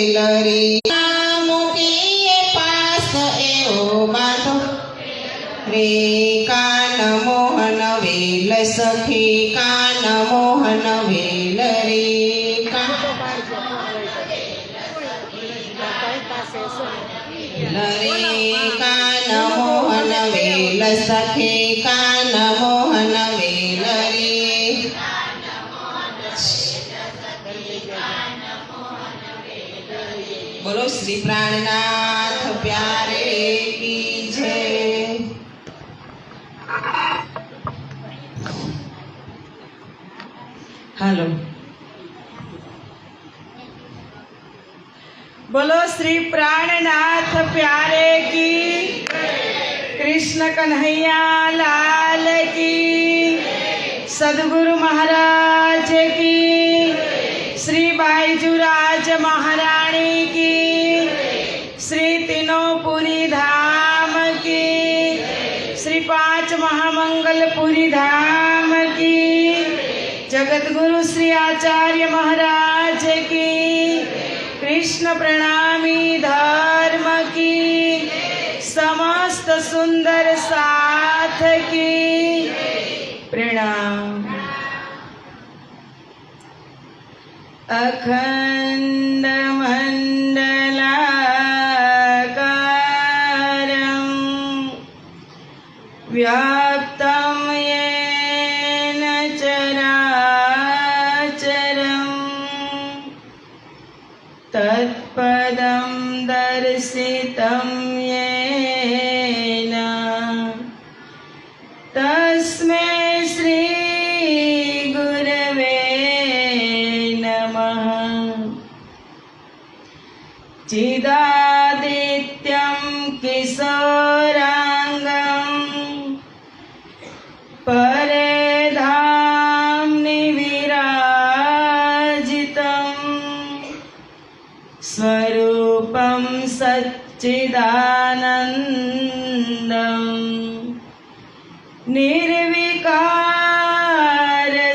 વેલરી મૂકીએ પાસ એવો બાંધો રે કાન મોહન વેલ સખી કાન મોહન વેલ રે કાન મોહન વેલ સખી કાન મોહન વેલ રે બોલો શ્રી પ્રાણનાથ પ્યારે કી જય। હાલો बोलो श्री प्राणनाथ प्यारे की कृष्ण कन्हैया लाल की सदगुरु महाराज की श्री बाईजूराज महारानी की श्री तीनोंपुरी धाम की श्री पांच महामंगलपुरी धाम की जगतगुरु श्री आचार्य महाराज की कृष्ण प्रणामी धर्म की समस्त सुंदर साथ की प्रणाम। अखंड मंडलाकारं व्याप्तं येन चराचरं तत्पदं दर्शितं येन तस्मै श्री गुरवे नमः। चिदादित्यं किशोरांगं परेधाम्नि विराजितं स्वरूपं सच्चिदानन्दं निर्विकार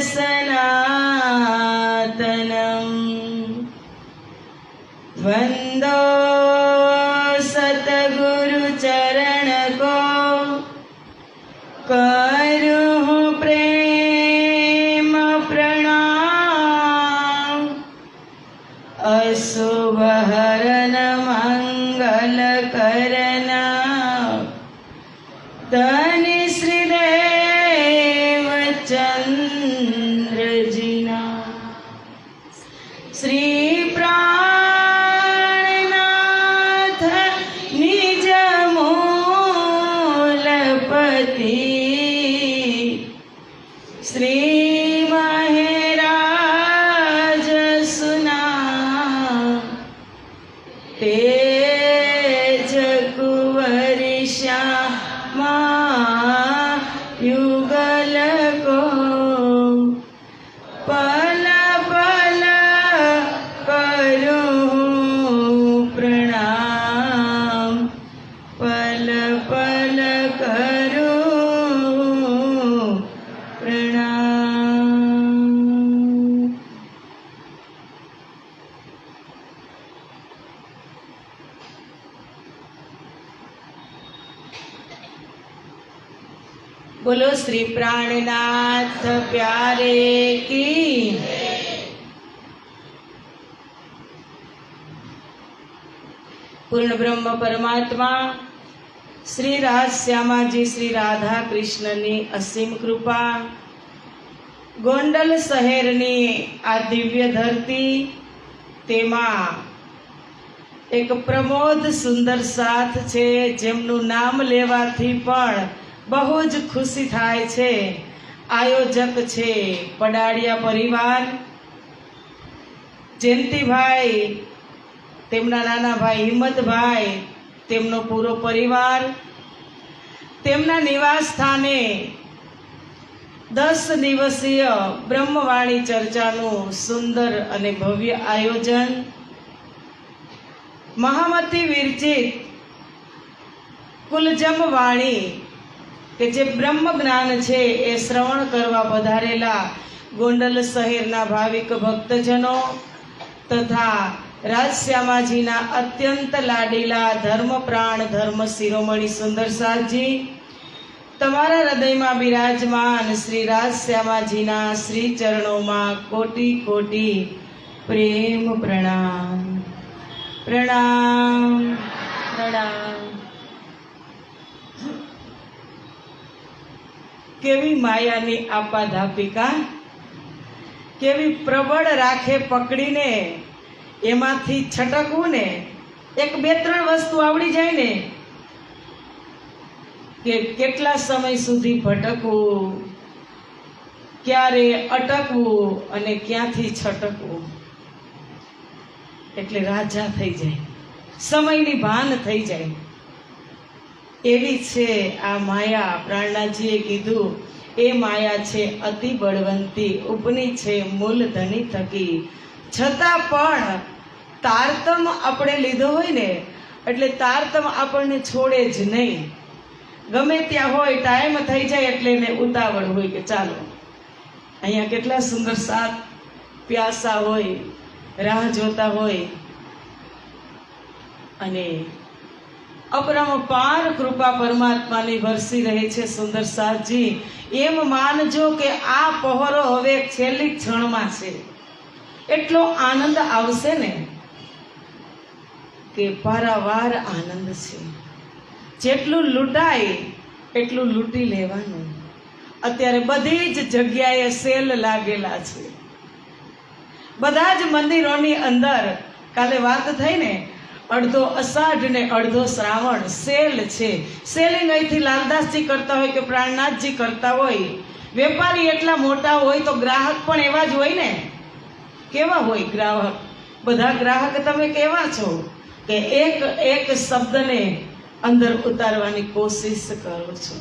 सनातनं वन्दो सतगुरु चरण को करूँ प्रेम प्रणाम। अशुभ हरण मंगल करना धनी श्रीदेव चंद्र जीना श्री प्राणनाथ निज मूलपति श्री महराज सुना तेज कुंवर श्यामा युगल को पल पल करूं प्रणाम पल पल करूं प्रणाम। बोलो श्री प्राणनाथ प्यारे की। पूर्ण ब्रह्म परमात्मा श्री राज श्यामाजी श्री राधा कृष्णनी असीम कृपा गोंडल शહેરની આ દિવ્ય ધરતી તેમાં એક પ્રમોદ સુંદર સાથ છે જેમનું નામ લેવાથી પણ બહુ જ ખુશી થાય છે। આયોજક છે પડાળિયા પરિવાર જયંતિભાઈ તેમના નાના ભાઈ હિંમતભાઈ તેમનો પૂરો પરિવાર તેમના નિવાસ સ્થાને 10 દિવસીય બ્રહ્મવાણી ચર્ચાનું સુંદર અને ભવ્ય આયોજન મહામતી વિરચિત કુલજમ વાણી કે જે બ્રહ્મ જ્ઞાન છે એ શ્રવણ કરવા પધારેલા ગોંડલ શહેરના ભાવિક ભક્તજનો તથા રાજશ્યામાજીના અત્યંત લાડીલા ધર્મપ્રાણ ધર્મ શિરોમણી સુંદરસાજી, તમારા હૃદયમાં બિરાજમાન શ્રી રાજશ્યામાજીના શ્રી ચરણોમાં કોટી કોટી પ્રેમ પ્રણામ. પ્રણામ પ્રણામ. કેવી માયાની આપાધાપિકા, કેવી પ્રબળ રાખે પકડીને એમાંથી છટકવું ને. એક બે ત્રણ વસ્તુ આવડી જાય ને કે કેટલા સમય સુધી ભટકવું, ક્યારે અટકવું અને ક્યાંથી છટકવું, એટલે રાજા થઈ જાય, સમયની ભાન થઈ જાય. એવી છે આ માયા. પ્રાણનાથજીએ કીધું એ માયા છે અતિ બળવંતી, ઉપની છે મૂલધની થકી. છતાં પણ તારતમ આપણે લીધો હોય ને એટલે તારતમ આપણને છોડે જ નહીં. ગમે ત્યાં હોય, ટાઈમ થઈ જાય એટલે એને ઉતાવળ હોય કે ચાલો. અહીંયા કેટલા સુંદર સાત પ્યાસા હોય, રાહ જોતા હોય, અને અપરંપાર કૃપા પરમાત્માની વરસી રહે છે સુંદર સાતજી. એમ માનજો કે આ પહોરો હવે છેલ્લી ક્ષણમાં છે. એટલો આનંદ આવશે ને કે પારાવાર આનંદ છે. જેટલું લૂંટાય એટલું લૂંટી લેવાનું. અત્યારે બધી જ જગ્યાએ સેલ લાગેલા છે. બધા જ મંદિરોની અંદર કાલે વાત થઈ ને, અડધો અષાઢ ને અડધો શ્રાવણ સેલ છે. સેલિંગ અહીંથી લાલદાસજી કરતા હોય કે પ્રાણનાથજી કરતા હોય. વેપારી એટલા મોટા હોય તો ગ્રાહક પણ એવા જ હોય ને. કેવા હોય ગ્રાહક? બધા ગ્રાહક તમે કેવા છો કે એક એક શબ્દને અંદર ઉતારવાની કોશિશ કરો છો.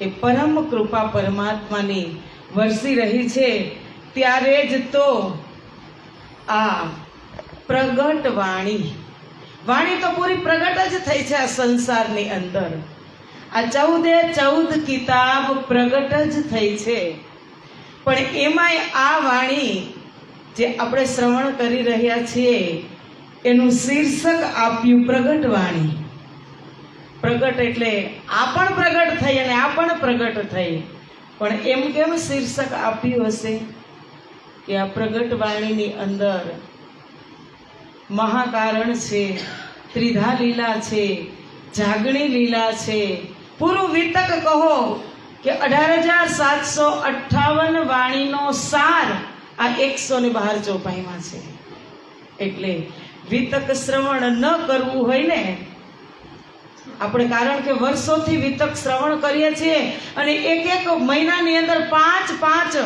એ પરમ કૃપા પરમાત્માની વરસી રહી છે. ત્યારે જ તો આ પ્રગટ વાણી, વાણી તો પૂરી પ્રગટ જ થઈ છે આ સંસારની અંદર. આ 14 કિતાબ પ્રગટ જ થઈ છે. પણ એમાંય આ વાણી જે આપણે શ્રવણ કરી રહ્યા છીએ એનું શીર્ષક આપ્યું પ્રગટ વાણી. પ્રગટ એટલે આ પણ પ્રગટ થઈ અને આ પણ પ્રગટ થઈ. પણ એમ કેમ શીર્ષક આપ્યું હશે કે આ પ્રગટ વાણીની અંદર મહાકારણ છે, ત્રિધા લીલા છે, જાગણી લીલા છે. પૂરું વિતક કહો કે 18,758 વાણીનો સાર આ 112 ચોપાઈમાં છે. એટલે વિતક શ્રવણ ન કરવું હોય ને આપણે, કારણ કે વર્ષોથી વિતક શ્રવણ કરીએ છીએ અને એક એક મહિનાની અંદર 5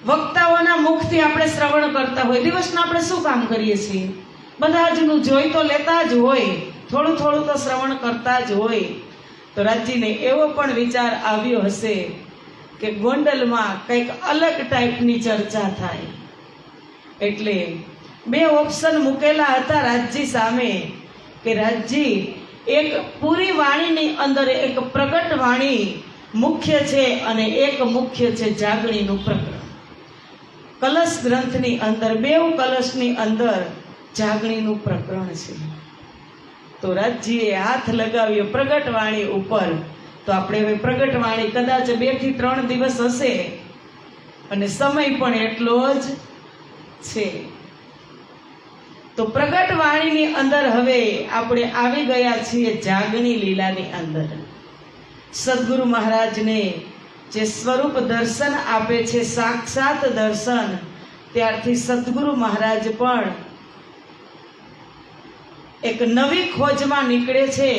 વક્તાઓના મુખથી આપણે શ્રવણ કરતા હોય. દિવસના આપણે શું કામ કરીએ છીએ? બધા જનું જોઈ તો લેતા જ હોય, થોડું થોડું તો શ્રવણ કરતા જ હોય. તો રાજજીને એવો પણ વિચાર આવ્યો હશે કે ગોંડલમાં કંઈક અલગ ટાઈપની ચર્ચા થાય. એટલે 2 ઓપ્શન મૂકેલા હતા રાજજી સામે કે રાજજી, એક પૂરી વાણીની અંદર એક પ્રગટ વાણી મુખ્ય છે અને એક મુખ્ય છે જાગણીનું પ્રકરણ. કલશ ગ્રંથની અંદર 2 કલશની અંદર જાગણીનું પ્રકરણ છે. તો રાજજીએ હાથ લગાવ્યો પ્રગટ વાણી ઉપર. તો આપણે હવે પ્રગટ વાણી કદાચ 2 થી 3 દિવસ હશે અને સમય પણ એટલો જ છે. તો પ્રગટ વાણીની અંદર હવે આપણે આવી ગયા છીએ જાગણી લીલાની અંદર. સદગુરુ મહારાજને જે સ્વરૂપ દર્શન આપે છે, સાક્ષાત દર્શન, ત્યારથી સદગુરુ મહારાજ પણ એક નવી ખોજમાં નીકળે છે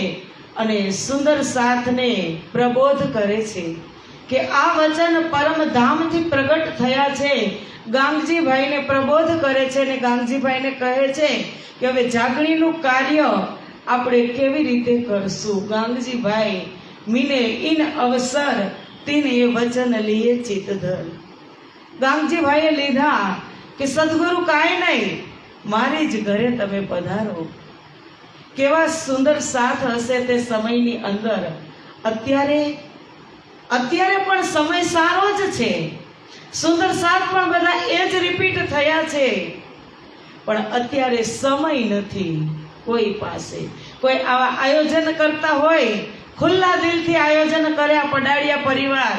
અને સુંદર સાથને પ્રબોધ કરે છે કે આ વચન પરમધામથી પ્રગટ થયા છે. ગાંગજીભાઈને પ્રબોધ કરે છે અને ગાંગજીભાઈને કહે છે કે હવે જાગણીનું કાર્ય આપણે કેવી રીતે કરશું. ગાંગજીભાઈ મીને ઇન અવસર તીન એ વચન લીએ ચિતધર. ગાંગજીભાઈએ લીધા કે સદગુરુ કાંઈ નહીં, મારી જ ઘરે તમે પધારો. કેવા સુંદર સાથ હશે તે સમયની અંદર. અત્યારે પણ સમય સારો જ છે. સુંદર સાથ પણ બધા એ જ રિપીટ થયા છે. પણ અત્યારે સમય નથી કોઈ પાસે. કોઈ આવા આયોજન કરતા હોય, ખુલ્લા દિલથી આયોજન કર્યા પડાળિયા પરિવાર,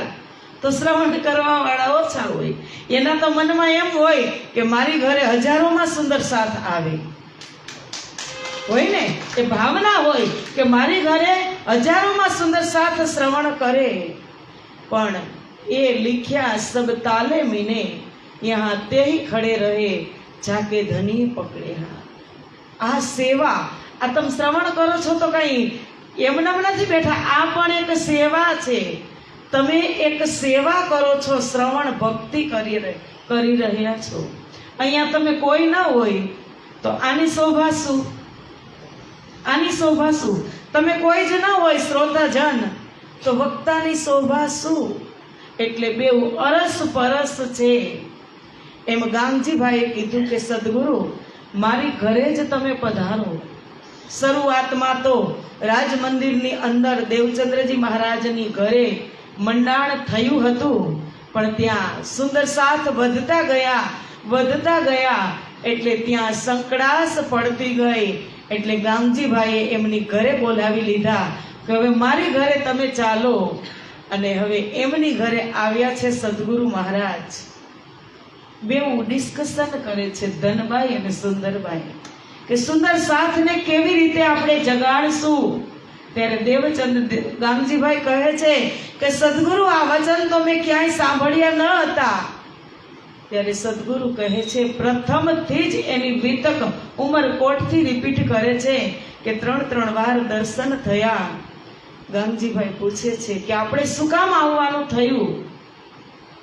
તો શ્રવણ કરવા વાળા ઓછા હોય. એના તો મનમાં એમ હોય કે મારી ઘરે હજારોમાં સુંદર સાથ આવે, હોય ને એ ભાવના હોય કે મારી ઘરે હજારોમાં સુંદર સાથ શ્રવણ કરે. પણ એ लिख्या सब ताले मीने यहाँ ते ही खड़े रहे जाके धनी पकड़े हा. આ સેવા, આ તમે શ્રવણ કરો છો તો કઈ એમનામ નથી બેઠા, આ પણ એક સેવા છે. તમે એક સેવા કરો છો, શ્રવણ ભક્તિ કરી રહ્યા છો. અહીંયા તમે કોઈ ના હોય તો આની શોભા શું, આની શોભા શું? તમે કોઈ જ ના હોય શ્રોતાજન તો વક્તાની શોભા શું? એટલે બેઉ અરસ પરસ છે. એમ ગામજીભાઈએ કીધું કે સદગુરુ મારી ઘરે જ તમે પધારો. શરૂઆતમાં તો રાજ મંદિરની અંદર દેવચંદ્રજી મહારાજની ઘરે મંડાણ થયું હતું, પણ ત્યાં સુંદર સાથ વધતા ગયા એટલે ત્યાં સંકડાશ પડતી ગઈ. એટલે ગામજીભાઈએ એમની ઘરે બોલાવી લીધા કે હવે મારી ઘરે તમે ચાલો. અને હવે એમની ઘરે આવ્યા છે સદગુરુ મહારાજ. બેઉ ડિસ્કશન કરે છે, ધનબાઈ અને સુંદરબાઈ, કે સુંદર સાથને કેવી રીતે આપણે જગાડશું. ત્યારે દેવચંદ્ર ગામજીભાઈ કહે છે કે સદગુરુ આ વચન તો મેં ક્યાંય સાંભળ્યા ન હતા. ત્યારે સદગુરુ કહે છે પ્રથમથી જ એની વિતક ઉમરકોટથી રિપીટ કરે છે કે 3 વાર દર્શન થયા. ગામજીભાઈ પૂછે છે કે આપણે શું કામ આવવાનું થયું?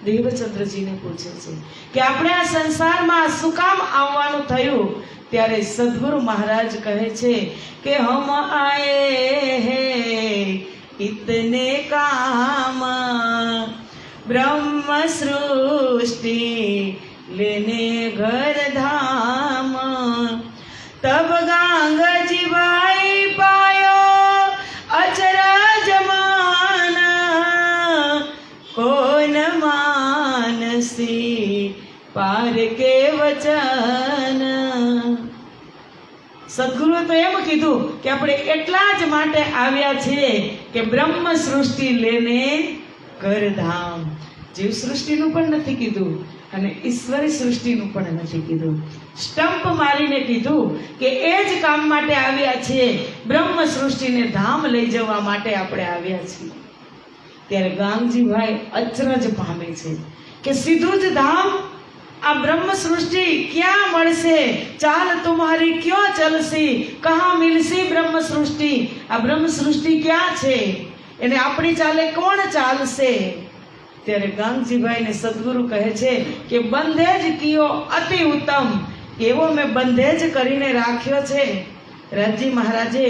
દેવચંદ્રજીને પૂછે છે કે આપણે આ સંસારમાં શું કામ આવવાનું થયું? ત્યારે સદગુરુ મહારાજ કહે છે કે હમ આए हैं इतने काम ब्रह्म सृष्टि लेने घर धाम तब गांगजी भाई पायो अचरज मान कौन मानसी पार के वचन. સદગુરુએ તો એમ કીધું કે આપણે એટલા જ માટે આવ્યા છીએ કે બ્રહ્મ સૃષ્ટિ લેને ઘર ધામ. જીવ સૃષ્ટિનું પણ નથી કીધું અને ઈશ્વરી સૃષ્ટિનું પણ નથી કીધું. સ્ટમ્પ મારીને કીધું કે એ જ કામ માટે આવ્યા છીએ, બ્રહ્મ સૃષ્ટિને ધામ લઈ જવા માટે આપણે આવ્યા છીએ. ત્યારે ગામજીભાઈ અચરજ પામે છે કે સીધું જ ધામ, આ બ્રહ્મ સૃષ્ટિ ક્યાં મળશે? ચાલ તુમ્હારી ક્યો ચલસી, કહા મિલસી બ્રહ્મ સૃષ્ટિ. આ બ્રહ્મ સૃષ્ટિ ક્યાં છે? એને આપણી ચાલે કોણ ચાલશે? ત્યારે ગામજીભાઈ ને સદગુરુ કહે છે કે બંધેજ કયો અતિ ઉત્તમ, એવો મેં બંધેજ કરીને રાખ્યો છે. રાજજી મહારાજે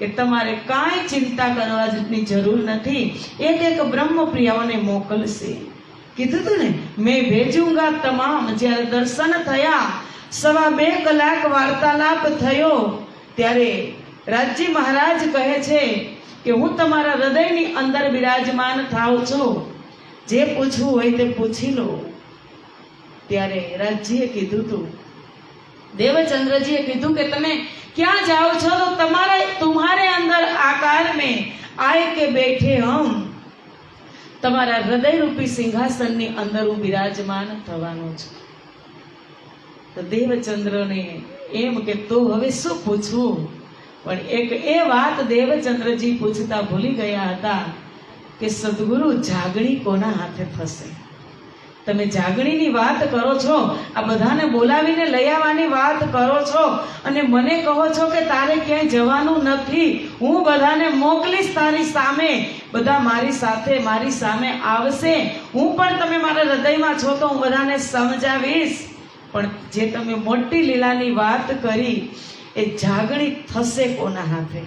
કે તમારે કાંઈ ચિંતા કરવાની જરૂર નથી, એક બ્રહ્મપ્રિયાઓને મોકલશે. કીધું તું ને મેં ભેજુંગા તમામ. જ્યારે દર્શન થયા, 2.5 કલાક વાર્તાલાપ થયો, ત્યારે રાજજી મહારાજ કહે છે કે હું તમારા હૃદયની અંદર બિરાજમાન થાઉં છું, જે પૂછવું હોય તે પૂછી લો. ત્યારે રાજજીએ કીધું તું, દેવચંદ્રજીએ કીધું કે તમે ક્યાં જાઓ છો? તો तुम्हारे अंदर आकार में आए के बैठे हम. તમારા હૃદય રૂપી સિંહાસનની અંદર હું બિરાજમાન થવાનો છું. તો દેવચંદ્રને એમ કે તો હવે શું પૂછવું? પણ એક એ વાત દેવચંદ્રજી પૂછતા ભૂલી ગયા હતા કે સદગુરુ જાગણી કોના હાથે થશે? તમે જાગણીની વાત કરો છો, આ બધાને બોલાવીને લઈ આવવાની વાત કરો છો અને મને કહો છો કે તારે ક્યાંય જવાનું નથી, હું બધાને મોકલીશ તારી સામે, બધા મારી સામે આવશે, હું પણ તમે મારા હૃદયમાં છો તો હું બધાને સમજાવીશ. પણ જે તમે મોટી લીલાની વાત કરી એ જાગણી થશે કોના હાથે?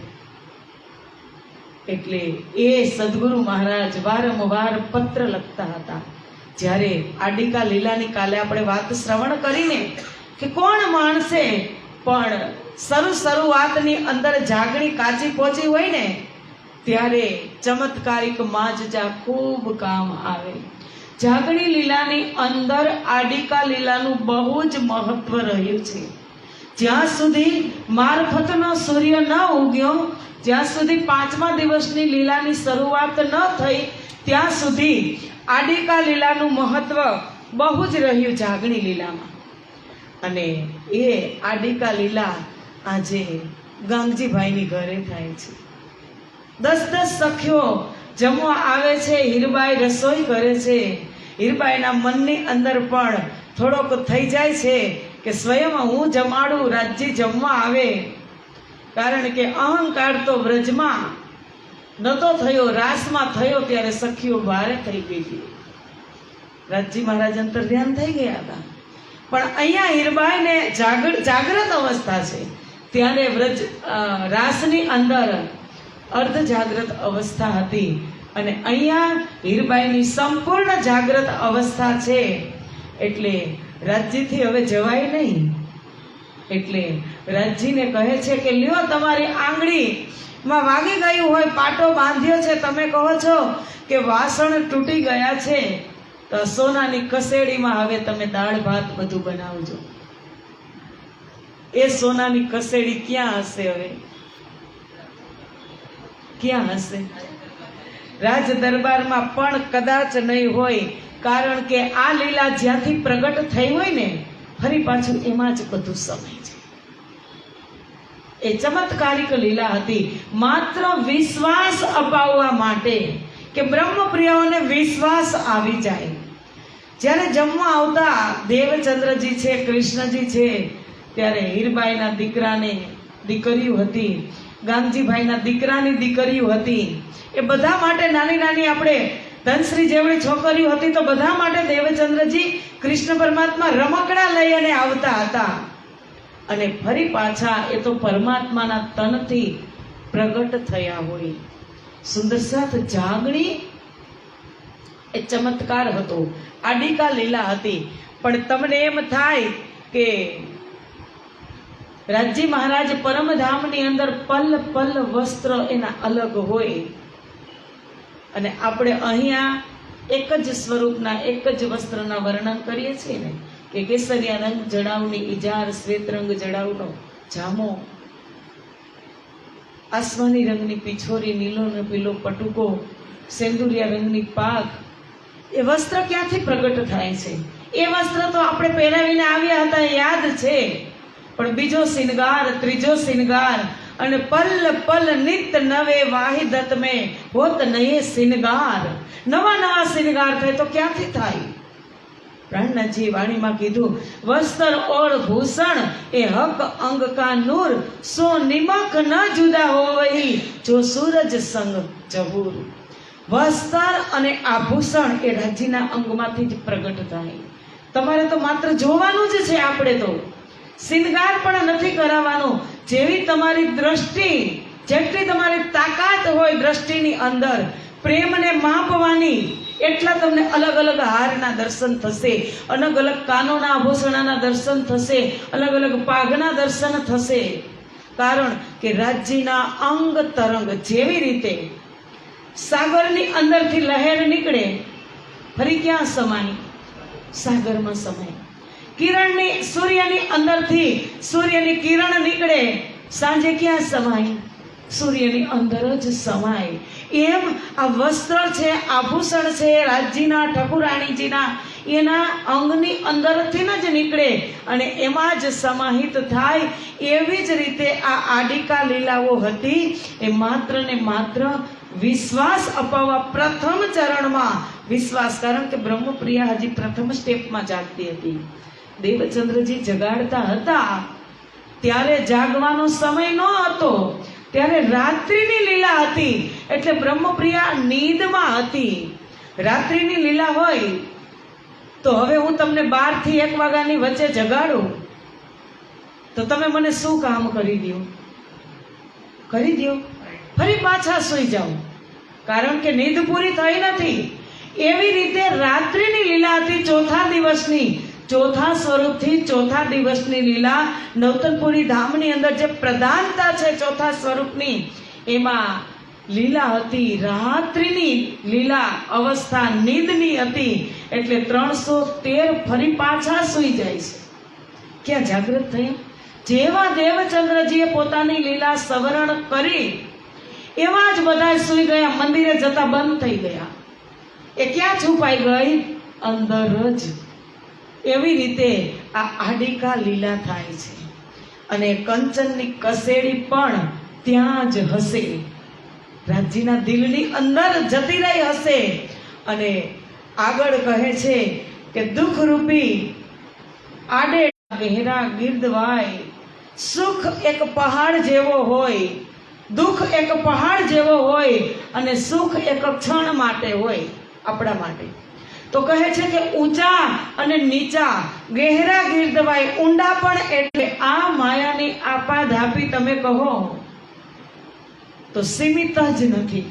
એટલે એ સદગુરુ મહારાજ વારંવાર પત્ર લખતા હતા. જ્યારે આડિકા લીલાની કાલે આપણે વાત શ્રવણ કરીને કે કોણ માણસે, પણ શરૂઆતની અંદર જાગણી કાચી પહોંચી હોય ને ત્યારે ચમત્કારિક માજજા ખૂબ કામ આવે. જાગણી લીલાની અંદર આડિકા લીલાનું બહુ જ મહત્વ રહ્યું છે. જ્યાં સુધી મારફતનો સૂર્ય ન ઉગ્યો, જ્યાં સુધી 5મા દિવસની લીલાની શરૂઆત ન થઈ, ત્યાં સુધી આડિકા લીલાનું મહત્વ બહુ જ રહ્યું જાગણી લીલામાં. અને એ આડિકા લીલા આજે ગાંગજીભાઈની ઘરે થાય છે. 10 સખીઓ જમવા આવે છે, હીરબાઈ રસોઈ કરે છે. હીરબાઈના મનની અંદર પણ થોડોક થઈ જાય છે કે સ્વયં હું જમાડું, રાજજી જમવા આવે. કારણ કે અહંકાર તો વ્રજમાં નતો થયો, રાસમાં થયો ત્યારે સખીઓ ભારે થઈ ગઈ હતી. રાજજી મહારાજ અંતર ધ્યાન થઈ ગયા હતા, પણ અહીંયા હીરબાઈને જાગ્રત અવસ્થા છે, ત્યારે વ્રજ રાસની અંદર અર્ધ જાગ્રત અવસ્થા હતી. અને અહીંયા હીરબાઈની સંપૂર્ણ જાગ્રત અવસ્થા છે. એટલે રાજજીથી હવે જવાય નહીં. એટલે રાજજીને કહે છે કે લ્યો, તમારી આંગળીમાં વાગી ગયું હોય, પાટો બાંધ્યો છે, તમે કહો છો કે વાસણ તૂટી ગયા છે, તો સોનાની કસેડીમાં હવે તમે દાળ ભાત બધું બનાવજો. એ સોનાની કસેડી ક્યાં હશે? હવે ક્યાં હશે? રાજ દરબારમાં પણ કદાચ નહીં હોય. કારણ કે આ લીલા જ્યાંથી પ્રગટ થઈ હોય ને, ફરી પાછું એમાં જ બધું સમય છે. એ ચમત્કારિક લીલા હતી, માત્ર વિશ્વાસ અપાવવા માટે કે બ્રહ્મપ્રિયાઓને વિશ્વાસ આવી જાય. જ્યારે જમવા આવતા દેવચંદ્રજી છે, કૃષ્ણજી છે, ત્યારે હીરબાઈના દીકરાને દીકરીઓ હતી, ગાંગજીભાઈના દીકરાની દીકરીઓ હતી. એ બધા માટે નાની નાની આપણે ધનશ્રી જેવડી છોકરીઓ હતી, તો બધા માટે દેવચંદ્રજી કૃષ્ણ પરમાત્મા રમકડા લઈ અને આવતા હતા. અને ફરી પાછા એ તો પરમાત્માના તનથી પ્રગટ થયા હોય. સુંદર સાથ જાગણી એ ચમત્કાર હતો, આડિકા લીલા હતી. પણ તમને એમ થાય કે રાજજી મહારાજ પરમધામની અંદર પલ પલ વસ્ત્ર એના અલગ હોય, અને આપણે અહીંયા એક જ સ્વરૂપના એક જ વસ્ત્રના વર્ણન કરીએ છીએ ને, કે કેસરિયા રંગ જડાવની ઈજાર, શ્વેત રંગ જડાવનો જામો, આસમાની રંગની પિછોરી, નીલો ને પીલો પટુકો, સેંદુરિયા રંગની પાક. એ વસ્ત્ર ક્યાંથી પ્રગટ થાય છે? એ વસ્ત્ર તો આપણે પહેરાવીને આવ્યા હતા, યાદ છે. પણ બીજો શિનગાર, ત્રીજો શિનગાર, અને પલ પલ નિત નવે વાહિદત મેં હોત નયે શિનગાર. નવા નવા શિનગાર થાય તો ક્યાંથી થાય? પ્રાણનાથજી વાણીમાં કીધું, વસ્ત્ર ઓર ભૂષણ એ હક અંગ કા નૂર, સો નિમક ન જુદા હોવહી જો સૂરજ સંગ જહૂર. વસ્ત્ર અને આભૂષણ એ રાજ્યના અંગમાંથી જ પ્રગટ થાય. તમારે તો માત્ર જોવાનું જ છે, આપણે તો શિનગાર પણ નથી કરાવવાનો. જેવી તમારી દ્રષ્ટિ, જેટલી તમારી તાકાત હોય દ્રષ્ટિની અંદર પ્રેમને માપવાની, એટલા તમને અલગ અલગ હારના દર્શન થશે, અલગ અલગ કાનોના આભૂષણના દર્શન થશે, અલગ અલગ પાઘના દર્શન થશે. કારણ કે રાજ્યના અંગ તરંગ જેવી રીતે સાગરની અંદરથી લહેર નીકળે, ફરી ક્યાં સમાય? સાગરમાં સમાય. કિરણની સૂર્યની અંદરથી સૂર્યની કિરણ નીકળે, સાંજે ક્યાં સમાય? સૂર્યની અંદર જ સમાય. એમ આ વસ્ત્ર છે, આભૂષણ છે, રાજ્યના ઠાકુરાણીજીના, એના અંગની અંદરથી જ નીકળે અને એમાં જ સમાહિત થાય. એવી જ રીતે આ આડિકા લીલાઓ હતી. એ માત્ર ને માત્ર વિશ્વાસ અપાવવા, પ્રથમ ચરણમાં વિશ્વાસ. કારણ કે બ્રહ્મપ્રિયા હજી પ્રથમ સ્ટેપમાં જાગતી હતી. દેવચંદ્રજી જગાડતા હતા ત્યારે જાગવાનો સમય ન હતો, ત્યારે રાત્રિની લીલા હતી. એટલે બ્રહ્મપ્રિયા નીંદમાં હતી. રાત્રિની લીલા હોય તો હવે હું તમને 12 થી 1 વાગ્યાની વચ્ચે જગાડું તો તમે મને શું કામ કરી દો? કરી દો, ફરી પાછા સૂઈ જાઓ. કારણ કે નીંદ પૂરી થઈ નથી. એવી રીતે રાત્રિની લીલા હતી. ચોથા દિવસની, ચોથા સ્વરૂપથી ચોથા દિવસની લીલા નવતનપુરી ધામની અંદર જે પ્રધાનતા છે ચોથા સ્વરૂપની, એમાં લીલા હતી. રાત્રિની લીલા અવસ્થા નીંદની હતી. એટલે 313 ફરી પાછા સૂઈ જાય છે. ક્યાં જાગૃત થયા? જેવા દેવચંદ્રજીએ પોતાની લીલા સવરણ કરી એવા જ બધા સૂઈ ગયા, મંદિરે જતા બંધ થઈ ગયા. એ ક્યાં છુપાઈ ગઈ? અંદર જ. એવી રીતે આ આડિકા લીલા થાય છે. અને કંચનની કસેડી પણ ત્યાં જ હશે, રાજજીના દિલની અંદર જતી રહી હશે. અને આગળ કહે છે કે દુઃખ રૂપી આડે ગહેરા ગિરદવાય, સુખ એક પહાડ જેવો હોય, દુઃખ એક પહાડ જેવો હોય અને સુખ એક ક્ષણ માટે હોય આપણા માટે. તો કહે છે કે ઊંચા અને નીચા, ગહેરા ગિરદવાય, ઊંડા પણ એટલે આ માયાની આપાધાપી તમે કહો તો સીમિત જ નથી.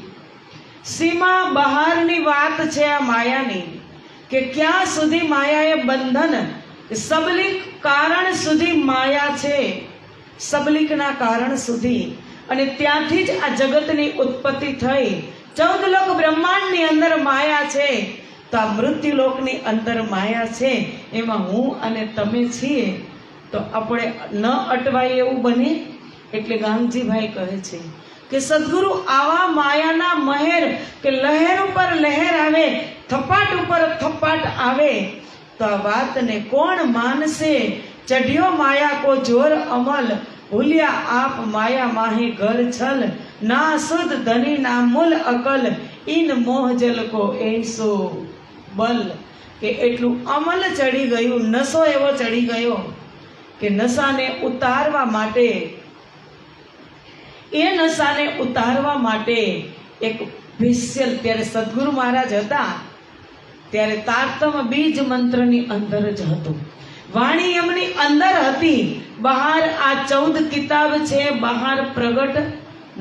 સીમા બહારની વાત છે આ માયાની, કે ક્યાં સુધી માયાએ બંધન, સબલિક કારણ સુધી માયા છે, સબલિકના કારણ સુધી. અને ત્યાંથી જ આ જગતની ઉત્પત્તિ થઈ. 14 લોક બ્રહ્માંડની અંદર માયા છે, તો આ મૃત્યુલોકની અંદર માયા છે, એમાં હું અને તમે છીએ. તો આપણે ન અટવાય એવું બને. એટલે ગામજીભાઈ કહે છે કે સદગુરુ આવા માયાના મહેર, કે લહેર ઉપર લહેર આવે, થપાટ ઉપર થપાટ આવે, તો આ વાતને કોણ માનશે? ચઢ્યો માયા કો જોર અમલ, ભૂલ્યા આપ માયા માહે ઘર છલ, ના સુધ ધની ના મૂલ અકલ, ઇન મોહ જલ કો એસો બલ. કે એટલું અમલ ચડી ગયું, નશો એવો ચડી ગયો કે નશાને ઉતારવા માટે, એ નશાને ઉતારવા માટે એક સ્પેશિયલ, ત્યારે સદગુરુ મહારાજ હતા ત્યારે તારતમ બીજ મંત્રની અંદર જ હતું, વાણી એમની અંદર હતી. બહાર આ 14 કિતાબ છે, બહાર પ્રગટ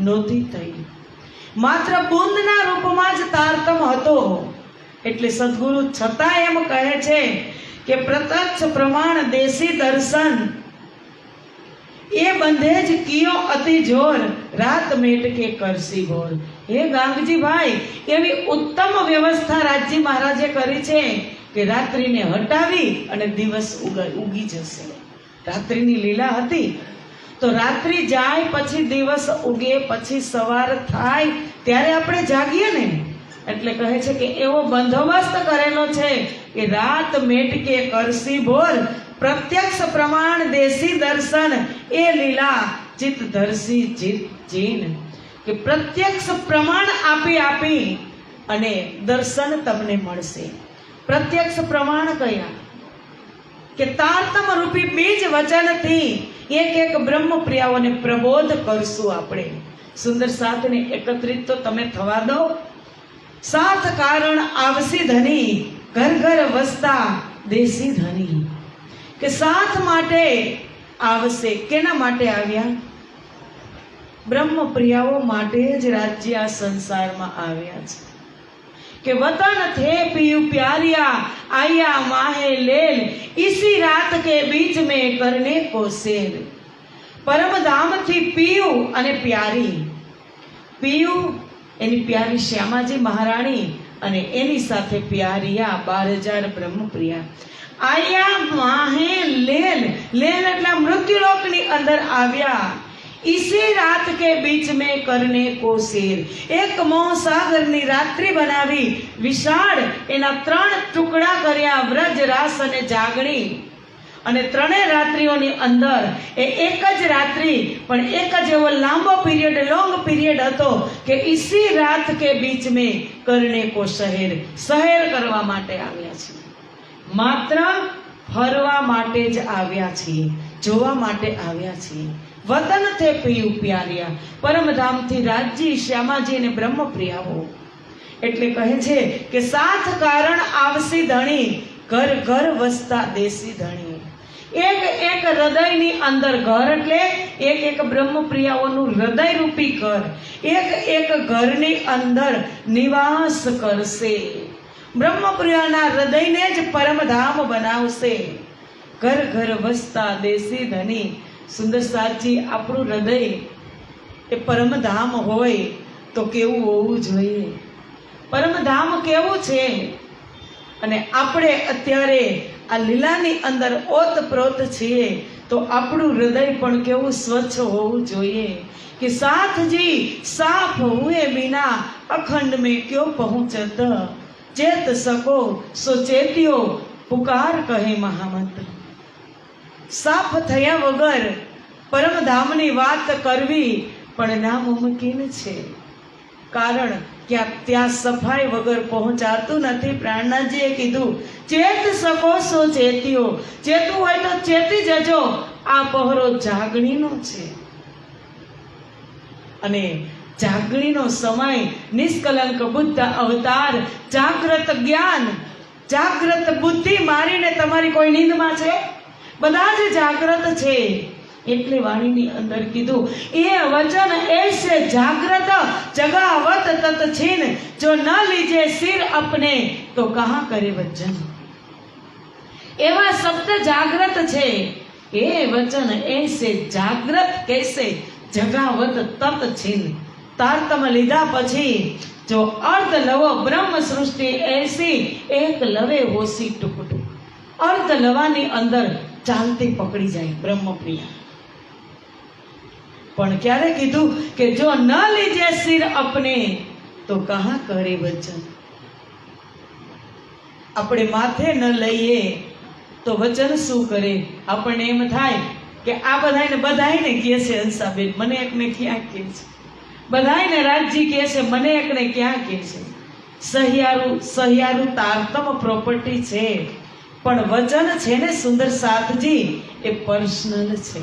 નહોતી થઈ, માત્ર બુંદના રૂપમાં જ તારતમ હતો. એટલે સદગુરુ છતાં એમ કહે છે કે પ્રત્યક્ષ પ્રમાણ દેશી દર્શન, એ બંધે જ કિયો અતિ જોર, રાત મેટ કે કરસી ગોર. હે ગાંગજીભાઈ, એવી ઉત્તમ વ્યવસ્થા રાજજી મહારાજે કરી છે કે રાત્રિને હટાવી અને દિવસ ઉગી જશે. રાત્રિની લીલા હતી, તો રાત્રિ જાય પછી દિવસ ઉગે, પછી સવાર થાય ત્યારે આપણે જાગીએ ને. એટલે કહે છે કે એવો બંદોબસ્ત કરેલો છે કે રાત મેટ કે કરસી ભોર, પ્રત્યક્ષ પ્રમાણ દેશી દર્શન, એ લીલા ચિત ધરસી જીત જીન. કે પ્રત્યક્ષ પ્રમાણ આપી અને દર્શન તમને મળશે. પ્રત્યક્ષ પ્રમાણ કયા? કે તારતમ રૂપી બીજ વચનથી એક એક બ્રહ્મ પ્રિયાઓને પ્રબોધ કરશું આપણે. સુંદર સાથને એકત્રિત તો તમે થવા દો. સાત કારણ આવસી ધની, ઘર ઘર વસતા દેશી ધની. કે સાથ માટે આવશે. કેના માટે આવ્યા? બ્રહ્મ પ્રિયાઓ માટે જ રાજ્ય આ સંસારમાં આવ્યા છે. કે વતન થે પીયુ પ્યારિયા, આયા માહે લેલ, इसी रात के बीच में करने को सेल. પરમ ધામથી પીયું અને પ્યારી. પીયું એની પ્યારી શ્યામાજી મહારાણી, અને એની સાથે પ્યારિયા 12,000 બ્રહ્મપ્રિયા. આયા માહે લેલ, લેલ એટલે મૃત્યુલોકની અંદર આવ્યા. इसी रात के बीच में करने को शेर. एक મોહ સાગરની રાત્રિ બનાવી, વિશાળ એના 3 ટુકડા કર્યા, વ્રજ રાસ અને જાગણી. અને 3 રાત્રિઓની અંદર એ એક જ રાત્રિ, પણ એક જ એવો લાંબો પીરિયડ, લોંગ પીરિયડ હતો કે इसी रात के बीच में करने को शहर. શહેર કરવા માટે આવ્યા છે, માત્ર ફરવા માટે જ આવ્યા છીએ, જોવા માટે આવ્યા છીએ. વતન થે પીયું પ્યારિયા, પરમધામથી રાજજી શ્યામાજી અને બ્રહ્મપ્રિયાઓ. એટલે કહે છે કે સાત કારણ આવસી ધણી, ઘર ઘર વસતા દેશી ધણી. એક એક હૃદયની અંદર ઘર, એટલે એક એક બ્રહ્મપ્રિયાઓનું હૃદય રૂપી ઘર, એક એક ઘરની અંદર નિવાસ કરશે. બ્રહ્મપ્રિયાના હૃદયને જ પરમધામ બનાવશે. ઘર ઘર વસતા દેશી ધની. સુંદર સાચી, આપણું હૃદય એ પરમધામ હોય તો કેવું હોવું જોઈએ? પરમધામ કેવું છે? અને આપણે અત્યારે આ લીલાની અંદર ઓતપ્રોત છીએ, તો આપણું હૃદય પણ કેવું સ્વચ્છ હોવું જોઈએ કે સાથ જી સાફ હુએ બિના અખંડ में क्यों पहुंचत चेत सको सो चेत्यो पुकार कहे महामंत्र। સાફ થયા વગર પરમધામની વાત કરવી પણ નામુમકિન છે, કારણ કે ત્યાં સફાઈ વગર પહોંચાતું નથી। પ્રાણનાથજીએ કીધું ચેત શકો સો ચેત્યો, ચેતવું હોય તો ચેતી જજો, આ પહોરો જાગણીનો છે અને જાગણીનો સમય નિષ્કલંક બુદ્ધ અવતાર, જાગ્રત જ્ઞાન, જાગ્રત બુદ્ધિ મારીને તમારી કોઈ નીંદમાં છે? બધા જ જાગ્રત છે। એટલે વાણીની અંદર કીધું એ વચન ऐसे जागृत जगावत तत छीन जो न लीजे सिर अपने तो कहाँ करे वचन। एवा शब्द जागृत छे ए वचन ऐसे जागृत कैसे जगावत तत छीन। तारतम लीधा पछी जो अर्ध लवो ब्रह्म सृष्टि ऐसी एक लवे होसी टुक टुक। अर्ध लवानी अंदर चालती पकड़ी जाए ब्रह्मप्रिया। પણ ક્યારે કીધું કે જો ન લીજે સિર અપને તો કહા કરે વચન। આપણે માથે ન લઈએ તો વચન શું કરે? આપણને એમ થાય કે આ બધાને કહે છે હંસાબેન, મને એકને ક્યાં કહે છે? બધાને રાજજી કહે છે, મને એકને ક્યાં કહે છે? સહિયારું તારતમ પ્રોપર્ટી છે, પણ વચન છે ને સુંદર સાથજી એ પર્સનલ છે।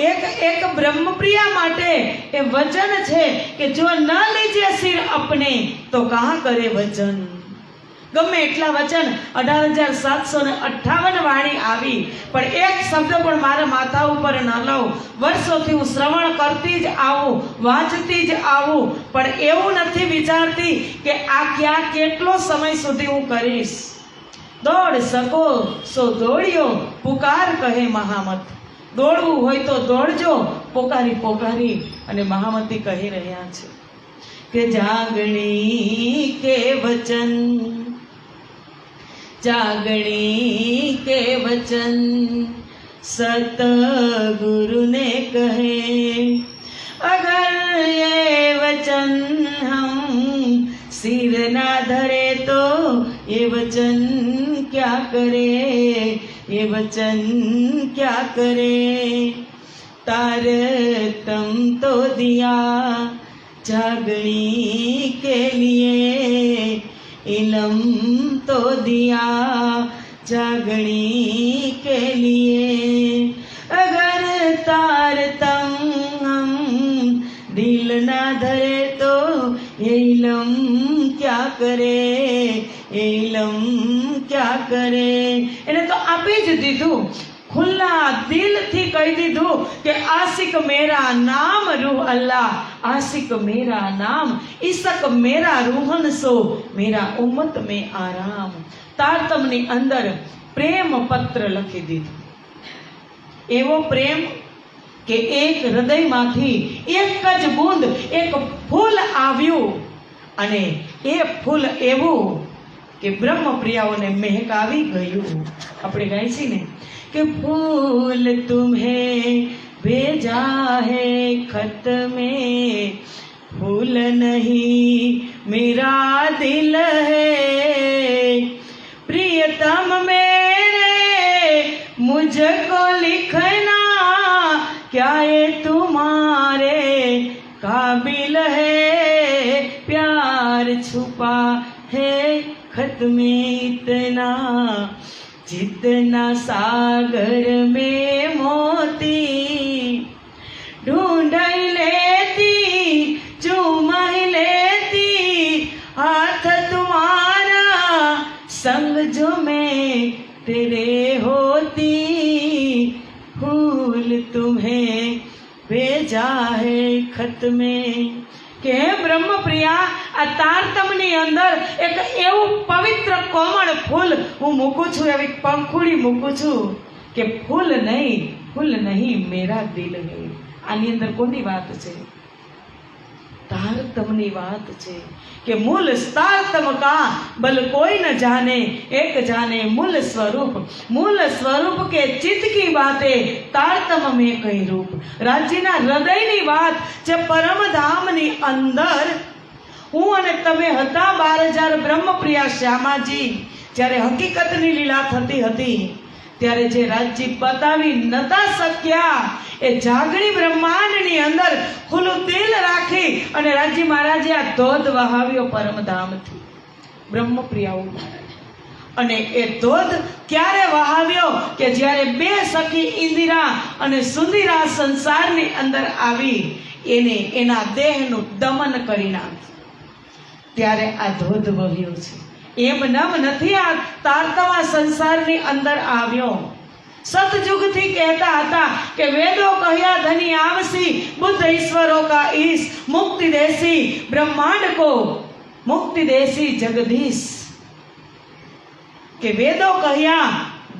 એક બ્રહ્મપ્રિયા માટે એ વચન છે કે જો ન લીજે સિર અપને તો કહા કરે વચન। ગમે એટલા વચન 18,758 વાણી આવી, પણ એક શબ્દ પણ મારા માથા ઉપર ન લઉં। વર્ષોથી હું શ્રવણ કરતી જ આવું, વાંચતી જ આવું, પણ એવું નથી વિચારતી કે આ કેટલો સમય સુધી હું કરીશ। દોડ શકો સો દોડ્યો, પુકાર કહે મહામત। દોડવું હોય તો દોડજો, પોકારી પોકારી અને મહામતી કહી રહ્યા છે કે જાગણી કે વચન, જાગણી के वचन सतगुरु ने कहे। अगर ये वचन हम सिर ना धरे तो ये वचन क्या करे, ये वचन क्या करे। तारतम तो दिया जागनी के लिए, इलम तो दिया जागनी के लिए। अगर तारतम हम दिल ना धरे तो ये इलम क्या करे, ये इलम क्या करे। એને તો આપી જ દીધું, ખુલ્લા દિલથી કહી દીધું કે આશિક મેરા નામ રૂહ અલ્લાહ, આશિક मेरा नाम, ઈશક मेरा रूहन सो, मेरा उम्मत में आराम। તારતમની અંદર પ્રેમ પત્ર લખી દીધું। એવો પ્રેમ કે એક હૃદયમાંથી એક જ બૂંદ, એક ફૂલ આવ્યું અને એ ફૂલ એવું કે બ્રહ્મપ્રિયાઓને મહેકાવી ગયું। આપણે ગાય છે ને કે ફૂલ તુમ્હે भेजा है खत में, फूल नहीं मेरा दिल है। प्रियतम मेरे मुझको लिखना, क्या ये तुम्हारे काबिल है। प्यार छुपा है खत में इतना, जितना सागर में मोती। ढूंढ लेती चूम लेती हाथ तुम्हारा, संग जो मैं तेरे होती। फूल तुम्हें भेजा है खत में કે હે બ્રહ્મપ્રિયા, આ તારતમની અંદર એક એવું પવિત્ર કોમળ ફૂલ હું મૂકું છું, એવી પંખુડી મૂકું છું કે ફૂલ નહીં મેરા દિલ હે। આની અંદર કોની વાત છે? તારતમની વાત છે કે મૂલ તારતમ કા બલ કોઈ ન જાને, એક જાને મૂલ સ્વરૂપ કે ચિત્ત કી બાતે તારતમ મેં કઈ રૂપ. રાજ્યના હૃદયની વાત જે પરમધામની અંદર હું અને તમે હતા 12,000 બ્રહ્મપ્રિયા શ્યામાજી, જ્યારે હકીકતની લીલા થતી હતી ત્યારે જે રાજ્ય બતાવી નતા શક્યા એ જાગણી બ્રહ્માંડની અંદર ખુલ્લું દિલ રાખી અને રાજ્ય મહારાજે આ ધોધ વહાવ્યો પરમધામથી બ્રહ્મપ્રિયાઓ મહારાજ. અને એ ધોધ ક્યારે વહાવ્યો કે જ્યારે બે સખી ઇન્દિરા અને સુંદિરા સંસારની અંદર આવી એને એના દેહનું દમન કરી નાખ્યું ત્યારે આ ધોધ વહ્યો છે. એમ નમ નથી આ તારતમા સંસારની અંદર આવ્યો. સતયુગથી કહેતા હતા કે વેદો કહ્યા ધની આવસી, બુદ્ધ ઈશ્વરો કા ઈશ, મુક્તિ દેસી બ્રહ્માંડ કો મુક્તિ દેસી જગદીશ. કે વેદો કહ્યા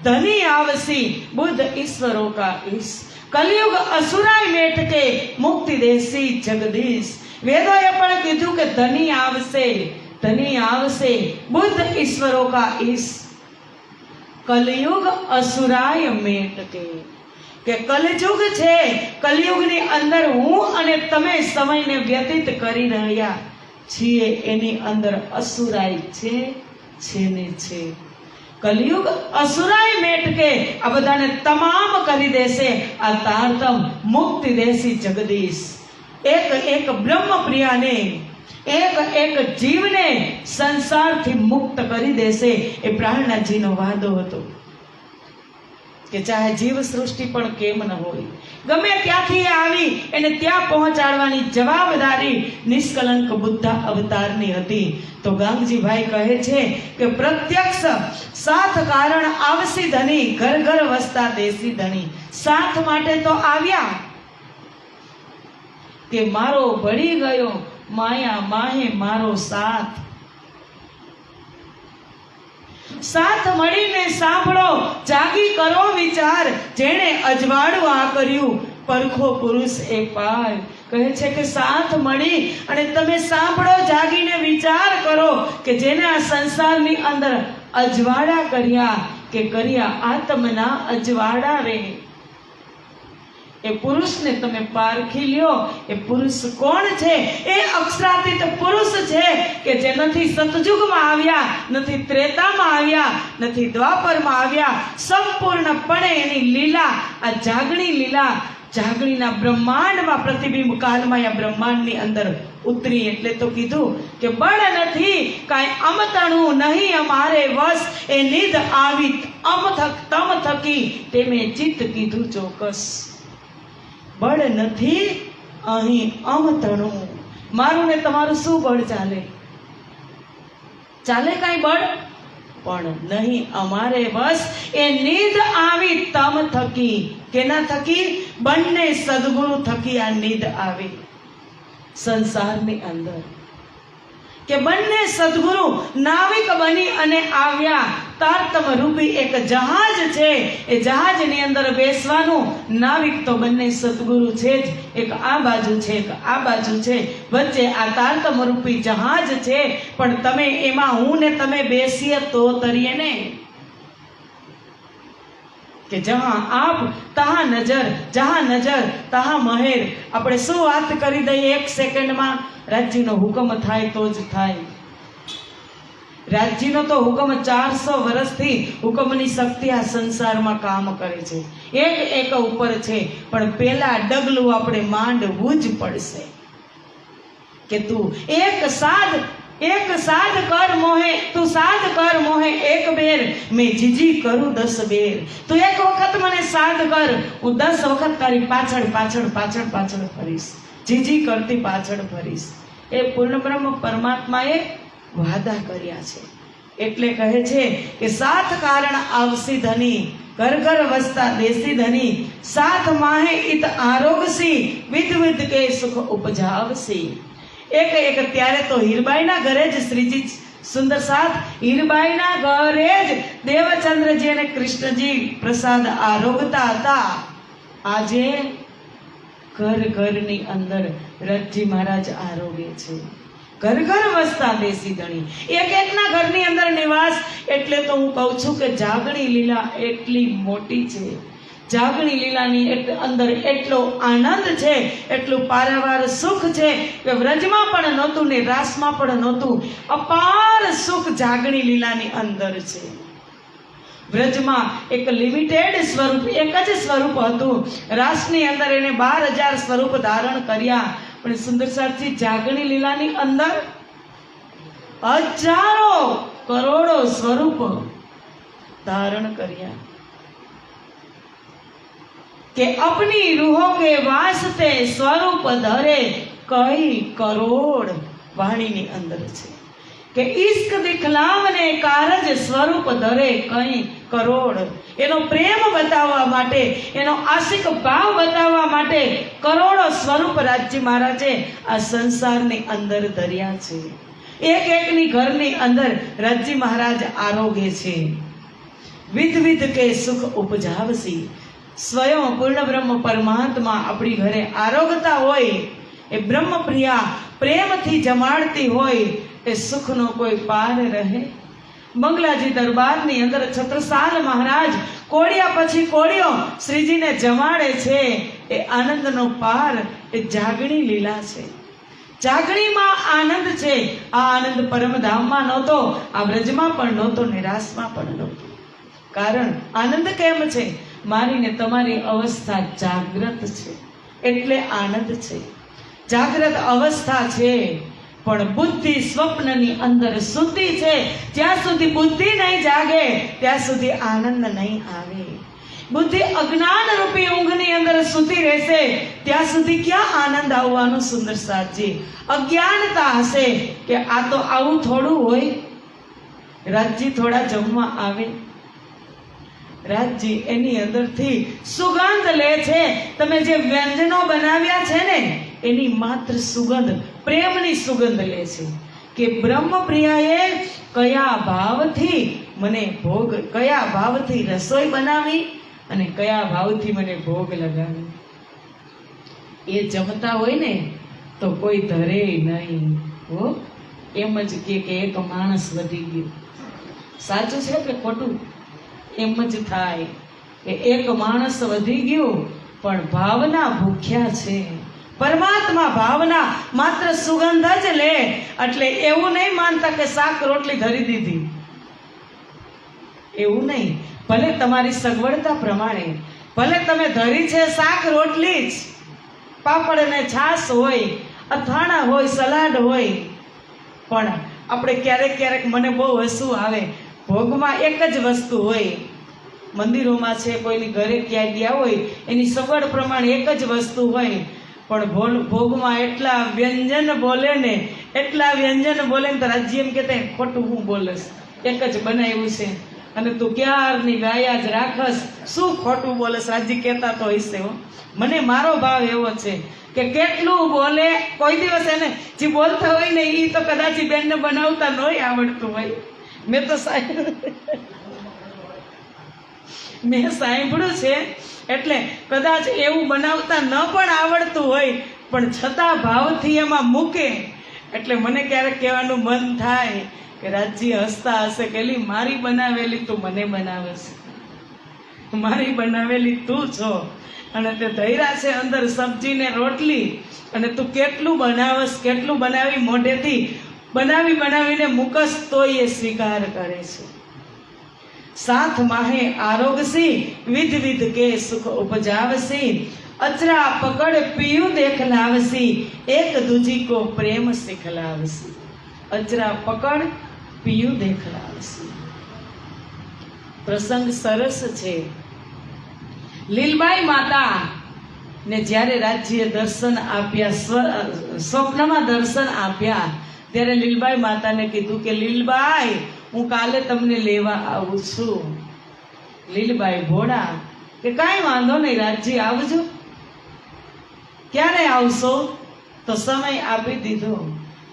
ધની આવસી, બુદ્ધ ઈશ્વરો કા ઈશ, કલયુગ असुराय मेट के मुक्ति देसी जगदीश. वेदोએ પણ કીધું કે ધની આવશે બુદ્ધ ઈશ્વરો કા ઈશ, કલયુગ असुराय मेट કે કલયુગ છે, કલયુગની અંદર હું અને તમે સમયને વ્યતીત કરી રહ્યા છીએ એની અંદર असुराय છે ને છે. કલયુગ असुराय मेट के આ બધાને તમામ કરી દેશે આ તારતમ, મુક્તિ દેસી જગદીશ. એક બ્રહ્મપ્રિયાને એક જીવને સંસારથી મુક્ત કરી દેશે એ પ્રાણનાથજીનો વાદો હતો કે ચાહે જીવ સૃષ્ટિ પણ કેમ ન હોય, ગમે ત્યાંથી આવી એને ત્યાં પહોંચાડવાની જવાબદારી નિષ્કલંક બુદ્ધ અવતારની હતી. તો ગાંગજીભાઈ કહે છે કે પ્રત્યક્ષ સાથ કારણ આવસી ધની, ઘર ઘર વસતા દેશી ધની. સાથ માટે તો આવ્યા કે મારો ભળી ગયો માયા માહે મારો સાથ. સાથ મળીને સાંભળો, જાગી કરો વિચાર, જેણે અજવાળું આ કર્યું પરખો પુરુષ એ પાર. કહે છે કે સાથ મળી અને તમે સાંભળો, જાગીને વિચાર કરો કે જેને આ સંસારની અંદર અજવાળા કર્યા આત્મના અજવાળા રે, એ પુરુષને તમે પારખી લ્યો. એ પુરુષ કોણ છે? એ અક્ષરાતીત પુરુષ છે કે જે નથી સતયુગમાં આવ્યા, નથી ત્રેતામાં આવ્યા, નથી દ્વાપરમાં આવ્યા. સંપૂર્ણપણે એની લીલા, આ જાગણી લીલા, જાગણીના બ્રહ્માંડમાં પ્રતિબિંબ કાલમાં આ બ્રહ્માંડની અંદર ઉતરી. એટલે તો કીધું કે બળ નથી કાંઈ અમતણું નહીં અમારે વસ, એ નિધ આવી તમ થકી તેમે ચિત્ત કીધું ચોક્કસ. બળ નથી અહીં અમતણું. મારું ને તમારું શું બળ ચાલે કાંઈ બળ પણ નહીં અમારે બસ. એ નિધ આવી તમ થકી, કેના થકી? બંને સદગુરુ થકી આ નિધ આવી સંસારની અંદર. કે બંને સદગુરુ નાવિક બની અને આવ્યા. તારતમ રૂપી એક જહાજ છે, એ જહાજની અંદર બેસવાનું નાવિક તો બંને સદગુરુ છે જ. એક આ બાજુ છે, એક આ બાજુ છે, વચ્ચે આ તારતમ રૂપી જહાજ છે. પણ તમે એમાં હું ને તમે બેસીએ તો તરીએ ને, કે જહાં આપ તહાં નજર, જહાં નજર તહાં મહેર. આપણે શું વાત કરી દઈએ એક સેકન્ડમાં? રાજ્યનો હુકમ થાય તો જ થાય. રાજ્યનો તો હુકમ 400 વર્ષથી હુકમની શક્તિ આ સંસારમાં કામ કરે છે, એક ઉપર છે. પણ પેલા ડગલું આપણે માંડવું જ પડશે કે તું એક સાધ કર મોહે, તું સાધ કર મોહે એક બેર, મેં જીજી કરું 10 બેર. તું એક વખત મને સાધ કર, હું 10 વખત તારી પાછળ ફરીશ, જીજી કરતી પાછળ ફરીશ. એ પૂર્ણ બ્રહ્મ પરમાત્માએ વાદા કર્યા છે. એટલે કહે છે કે સાથ કારણ આવસી ધની, ઘર ઘર વસતા દેશી ધની. સાથ માહે ઇત આરોગસી, વિધ કે સુખ ઉપજાવસી. એક ત્યારે તો હીરબાઈના ઘરે જ શ્રીજી સુંદર સાથ, હીરબાઈના ઘરે જ દેવચંદ્રજી અને કૃષ્ણજી પ્રસાદ આરોગતા હતા. આજે ઘર ઘરની અંદર રથજી મહારાજ આરોગે છે. ઘર ઘર વસતા દેશી ધણી, એક એકના ઘરની અંદર નિવાસ. એટલે તો હું કહું છું કે જાગણી લીલા એટલી મોટી છે. જાગણી લીલાની અંદર એટલો આનંદ છે, એટલું પારાવાર સુખ છે કે વ્રજમાં પણ નહોતું ને રાસમાં પણ નહોતું. અપાર સુખ જાગણી લીલાની અંદર છે. વ્રજમાં એક લિમિટેડ સ્વરૂપ, એક જ સ્વરૂપ હતું. રાસની અંદર એને 12,000 સ્વરૂપ ધારણ કર્યા. પણ સુંદરસારજી જાગણી લીલાની અંદર હજારો કરોડો સ્વરૂપ ધારણ કર્યા. કે અપની રૂહો કે વાસ્તે સ્વરૂપ ધરે કઈ કરોડ વાણીની અંદર છે કે ઇશ્ક દિખલાવને કારજ સ્વરૂપ ધરે કઈ કરોડ. એનો પ્રેમ બતાવવા માટે, એનો આશિક ભાવ બતાવવા માટે કરોડો સ્વરૂપ રાજજી મહારાજે આ સંસારની અંદર ધર્યા છે. એક એકની ઘરની અંદર રાજજી મહારાજ આરોગે છે. વિધ વિધ કે સુખ ઉપજાવસી. સ્વયં પૂર્ણ બ્રહ્મ પરમાત્મા આપણી ઘરે આરોગતા હોય, એ બ્રહ્મપ્રિયા પ્રેમથી જમાડતી હોય, એ સુખનો કોઈ પાર રહે. મંગલાજી દરબારની અંદર છત્રસાલ મહારાજ કોડિયા પછી કોડિયો શ્રીજીને જમાડે છે. એ આનંદનો પાર એ જાગણી લીલા છે. જાગણીમાં આનંદ છે. આ આનંદ પરમધામમાં નહોતો, આ વ્રજમાં પણ નહોતો, નિરાશમાં પણ નહોતો. કારણ આનંદ કેમ છે? મારી ને તમારી અવસ્થા જાગ્રત છે એટલે આનંદ છે. જાગ્રત અવસ્થા છે, પણ બુદ્ધિ સ્વપ્નની અંદર સૂતી છે. જ્યાં સુધી બુદ્ધિ નહીં જાગે ત્યાં સુધી આનંદ નહીં આવે. બુદ્ધિ અજ્ઞાન રૂપી ઊંઘની અંદર સૂતી રહેશે ત્યાં સુધી ક્યાં આનંદ આવવાનો? સુંદર સાજી અજ્ઞાનતા હશે કે આ તો આવું થોડું હોય. રાજજી થોડા જમવા આવે, રાજજી એની અંદરથી સુગંધ લે છે. તમે જે વ્યંજનો બનાવ્યા છે ને એની માત્ર સુગંધ, પ્રેમની સુગંધ લે છે કે બ્રહ્મપ્રિયાએ કયા ભાવથી મને ભોગ, કયા ભાવથી રસોઈ બનાવી અને કયા ભાવથી મને ભોગ લગાવી. એ જમતા હોય ને તો કોઈ ધરે નહીં હો. એમ જ કે એક માણસ વધી ગયો. સાચું છે કે ખોટું? એમ જ થાય કે એક માણસ વધી ગયું, પણ ભાવના ભૂખ્યા છે. પરમાત્મા ભાવના માત્ર સુગંધ જ લે. એટલે એવું નહીં માનતા કે શાક રોટલી ધરી દીધી, એવું નહીં. ભલે તમારી સગવડતા પ્રમાણે, ભલે તમે ધરી છે શાક રોટલી જ, પાપડ અને છાશ હોય, અથાણા હોય, સલાડ હોય, પણ આપણે ક્યારેક ક્યારેક મને બહુ હસવું આવે. ભોગમાં એક જ વસ્તુ હોય. મંદિરોમાં છે, કોઈની ઘરે ક્યાં ગયા હોય, એની સગવડ પ્રમાણે એક જ વસ્તુ હોય, પણ ભોગમાં એટલા વ્યંજન બોલે ને, એટલા વ્યંજન બોલે ને તો રાજ્ય એમ કહેતા ખોટું હું બોલસ, એક જ બનાવ્યું છે અને તું ક્યારની ગાયા જ રાખસ, શું ખોટું બોલસ? રાજ્ય કહેતા તો હશે હો. મને મારો ભાવ એવો છે કે કેટલું બોલે, કોઈ દિવસ એને જે બોલતા હોય ને એ તો કદાચ બેનને બનાવતા નહોય આવડતું હોય. મેં સાંભળ્યું છે. એટલે કદાચ એવું બનાવતા ન પણ આવડતું હોય, પણ છતાં ભાવથી એમાં મૂકે. એટલે મને ક્યારેક કહેવાનું મન થાય કે રાજજી હસતા હશે કે મારી બનાવેલી તું મને બનાવે છે, મારી બનાવેલી તું છો, અને તે ધૈરા છે અંદર સબ્જી ને રોટલી, અને તું કેટલું બનાવસ, કેટલું બનાવી મોઢેથી બનાવીને મૂકસ તો એ સ્વીકાર કરે છે. साथ माहे आरोगसी विध विध के सुख उपजावसी अचरा पकड़ पीयू देखलावसी एक दूजी को प्रेम सिखलावसी. अचरा पकड़ पीयू देखलावसी. प्रसंग सरस छे. લીલબાઈ માતા ને જ્યારે રાજ્ય દર્શન આપ્યા, સ્વપ્નમાં દર્શન આપ્યા, ત્યારે લીલબાઈ માતાને કીધું કે લીલબાઈ હું કાલે તમને લેવા આવું છું. લીલબાઈ ભોળા કે કાંઈ વાંધો નહીં રાજજી, આવજો. ક્યારે આવશો? તો સમય આપી દીધો